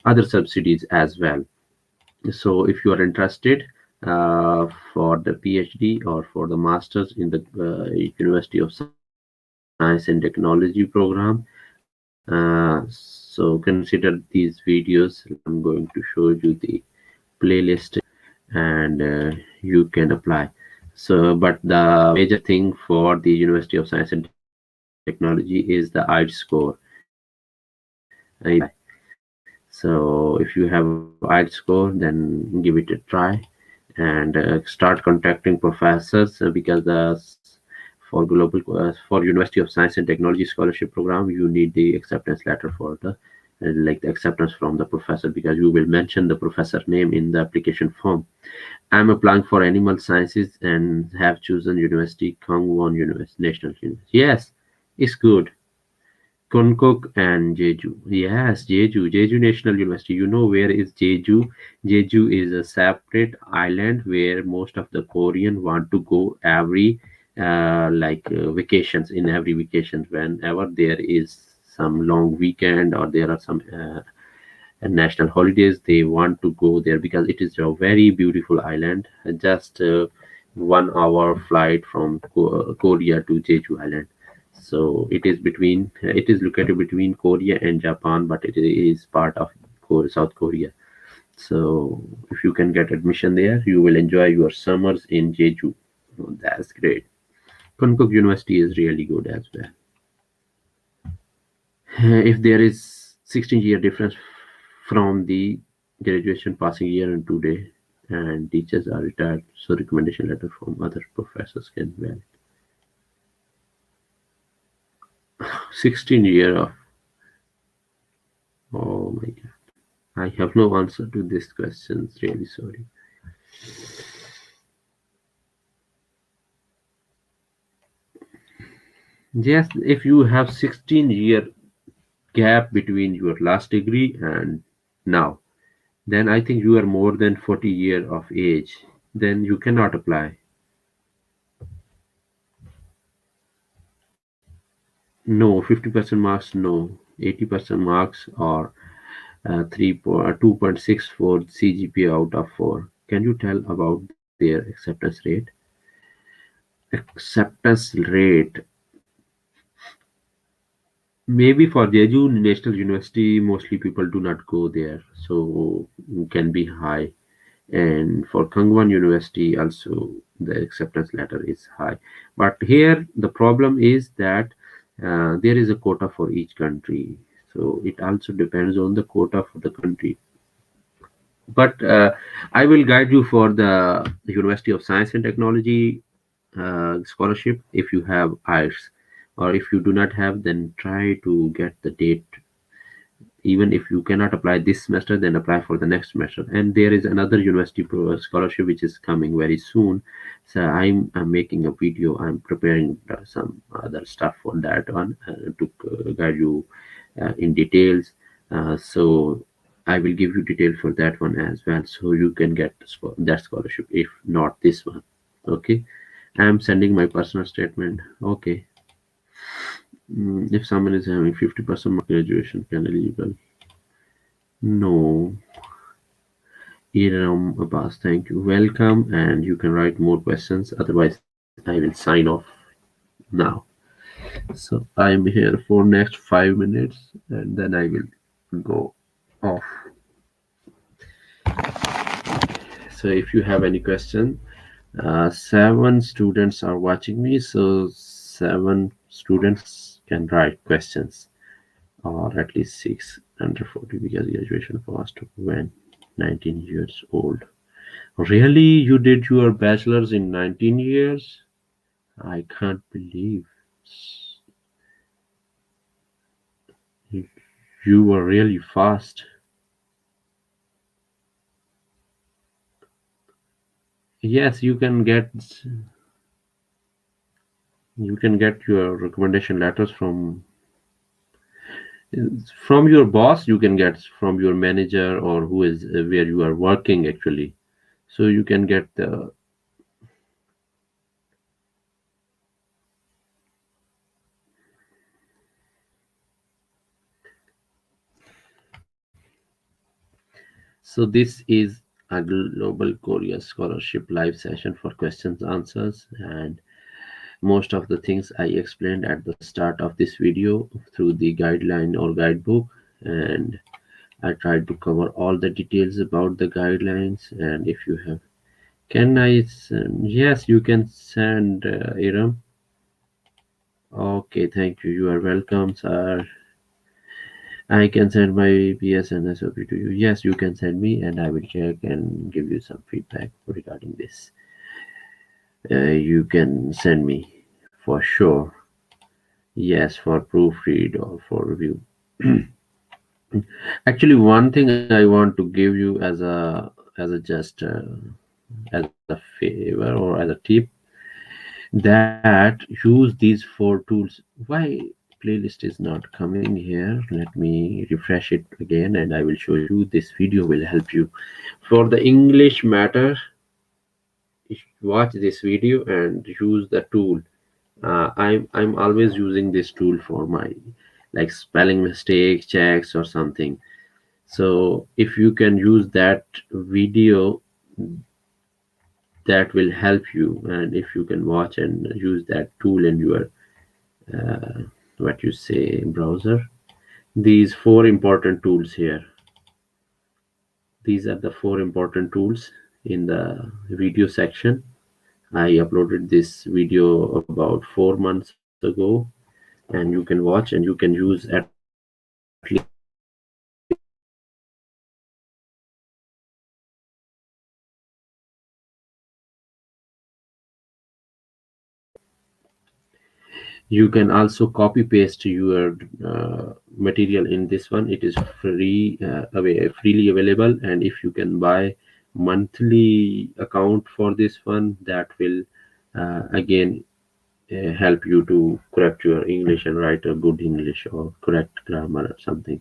other subsidies as well. So if you are interested for the PhD or for the masters in the University of Science and Technology program, so consider these videos. I'm going to show you the playlist, and you can apply. So but the major thing for the University of Science and Technology is the IELTS score. You need to apply. So if you have IELTS score, then give it a try, and start contacting professors, because for for University of Science and Technology scholarship program, you need the acceptance letter for the like the acceptance from the professor, because you will mention the professor name in the application form. I'm applying for animal sciences and have chosen University Kangwon University National University. Yes, it's good. Konkok and Jeju. Yes, Jeju National University. You know where is Jeju? Jeju is a separate island where most of the Korean want to go every vacations. In every vacations, whenever there is some long weekend or there are some national holidays, they want to go there because it is a very beautiful island. Just 1 hour flight from Korea to Jeju Island. So it is located between Korea and Japan, but it is part of South Korea. So if you can get admission there, you will enjoy your summers in Jeju. Oh, that's great. Konkuk University is really good as well. If there is 16-year difference from the graduation passing year and today, and teachers are retired, so recommendation letter from other professors can valid. 16 year of, oh my god, I have no answer to this question. Really sorry. Yes, if you have 16-year gap between your last degree and now, then I think you are more than 40 year of age. Then you cannot apply. No, 50% marks, no. 80% marks, or 2.64 CGPA out of 4. Can you tell about their acceptance rate? acceptance rate, maybe for Jeju National University, mostly people do not go there, so can be high. And for Kangwon University, also the acceptance letter is high. But here the problem is that there is a quota for each country, so it also depends on the quota for the country. But I will guide you for the University of Science and Technology scholarship if you have IELTS, or if you do not have, then try to get the date. Even if you cannot apply this semester, then apply for the next semester. And there is another university scholarship which is coming very soon. So I'm making a video. I'm preparing some other stuff for that one to guide you in details. So I will give you details for that one as well, so you can get that scholarship if not this one. Okay, I'm sending my personal statement. Okay. If someone is having 50% mark graduation, can eligible? No. Iram Abbas, thank you. Welcome, and you can write more questions. Otherwise, I will sign off now. So I am here for next 5 minutes, and then I will go off. So if you have any question, seven students are watching me, so seven students can write questions, or at least six under 40 because graduation passed when 19 years old. Really? You did your bachelor's in 19 years? I can't believe you you were really fast. Yes, you can get your recommendation letters from your boss. You can get from your manager, or who is where you are working actually. So you can get the. So this is a global Korea scholarship live session for questions answers, and most of the things I explained at the start of this video through the guideline or guidebook, and I tried to cover all the details about the guidelines. And if you have, can I send? Yes, you can send, Iram. Okay, thank you. You are welcome, sir. I can send my PS and SOP to you. Yes, you can send me, and I will check and give you some feedback regarding this. You can send me for sure. Yes, for proofread or for review. Actually, one thing I want to give you as a just as a favor or as a tip, that use these four tools. Why playlist is not coming here? Let me refresh it again, and I will show you. This video will help you for the English matter. Watch this video and use the tool. I'm always using this tool for my like spelling mistake checks or something. So if you can use that video, that will help you. And if you can watch and use that tool in your what you say browser, these four important tools here. These are the four important tools in the video section. I uploaded this video about 4 months ago, and you can watch and you can use at least these four tools for the application process. So you can you can also copy paste your material in this one. It is freely available, and if you can buy monthly account for this one, that will again help you to correct your English and write a good English or correct grammar or something.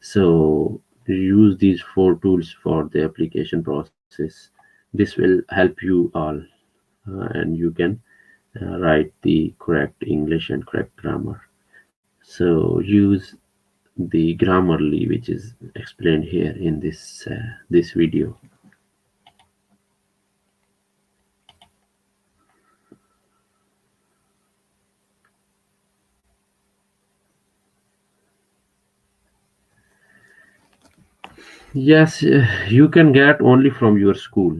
So use these four tools for the application process. This will help you all, and you can write the correct English and correct grammar. So use the Grammarly, which is explained here in this video. Yes, you can get only from your school,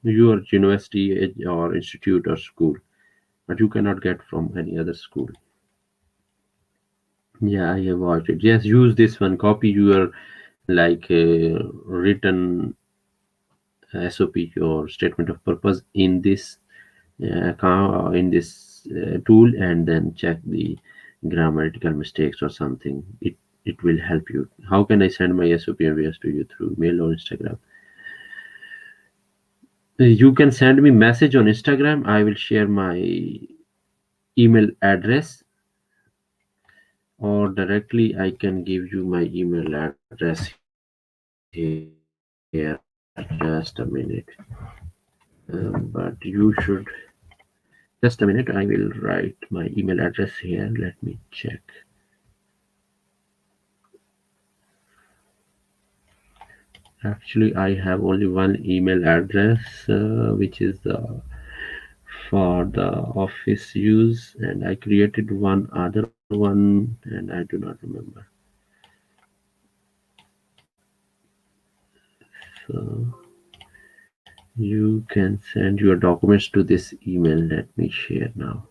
your university or institute or school, but you cannot get from any other school. Yeah, I have watched it. Yes, use this one. Copy your like written SOP or statement of purpose in this in this tool, and then check the grammatical mistakes or something. It will help you. How can I send my SOP and VS to you through mail or Instagram? You can send me message on Instagram. I will share my email address, or directly I can give you my email address here. Just a minute. But you should just a minute. I will write my email address here. Let me check. Actually, I have only one email address, which is for the office use, and I created one other one, and I do not remember. So you can send your documents to this email. Let me share now.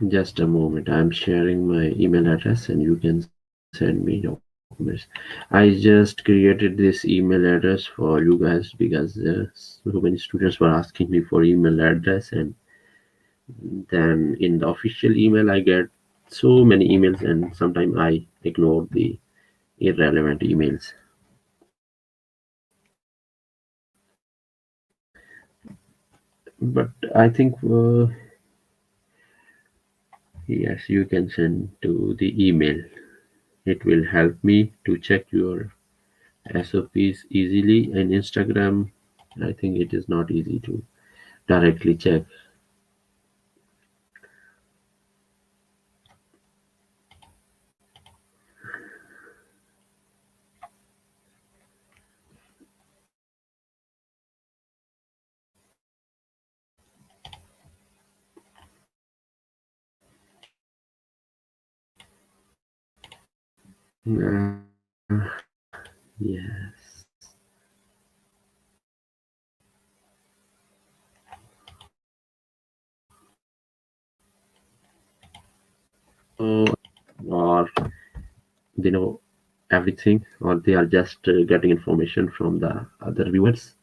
Just a moment. I'm sharing my email address, and you can send me documents. I just created this email address for you guys because so many students were asking me for email address, and then in the official email I get so many emails, and sometimes I ignore the irrelevant emails. But I think yes, you can send to the email. It will help me to check your SOPs easily. And Instagram, I think it is not easy to directly check. Yes. Or they know everything, or they are just getting information from the other viewers.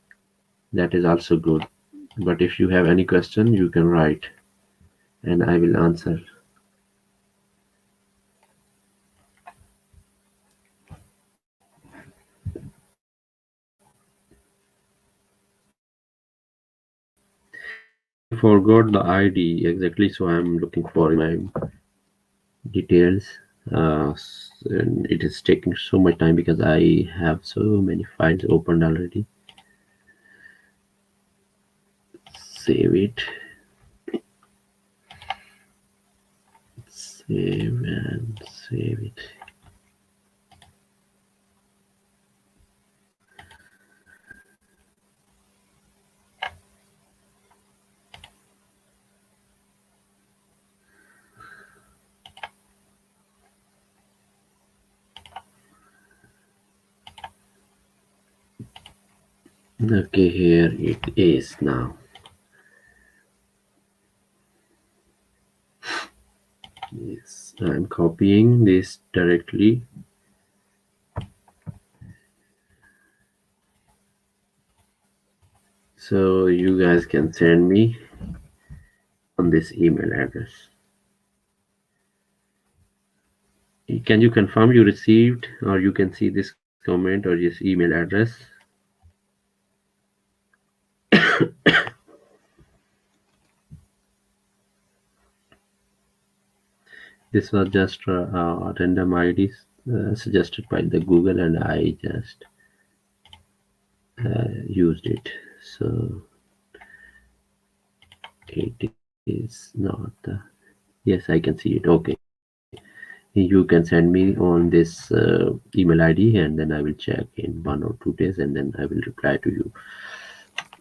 That is also good. But if you have any question, you can write, and I will answer. I forgot the ID exactly, so I'm looking for my details. And it is taking so much time because I have so many files opened already. Save it, save and save it. Okay, here it is now. Yes, I'm copying this directly. So you guys can send me on this email address. Can you confirm you received, or you can see this comment or this email address? This was just random IDs suggested by the Google, and I just used it. So it is not the. Yes, I can see it. Okay. You can send me on this email ID, and then I will check in 1 or 2 days, and then I will reply to you.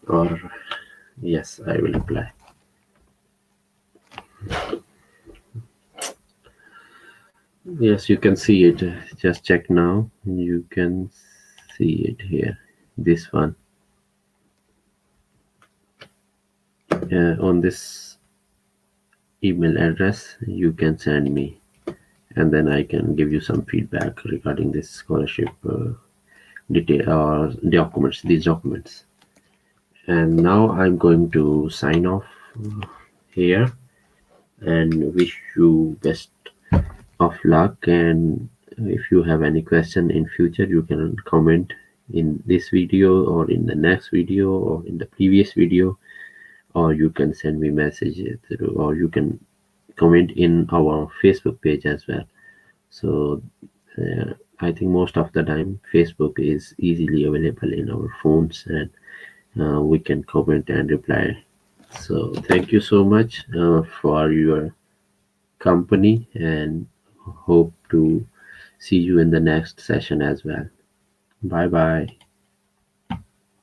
Or yes, I will reply. Yes, you can see it. Just check now. You can see it here. This one on this email address you can send me, and then I can give you some feedback regarding this scholarship detail or documents. These documents. And now I'm going to sign off here and wish you best of luck. And if you have any question in future, you can comment in this video or in the next video or in the previous video, or you can send me message through, or you can comment in our Facebook page as well. So I think most of the time Facebook is easily available in our phones, and we can comment and reply. So thank you so much for your company, and hope to see you in the next session as well. Bye bye.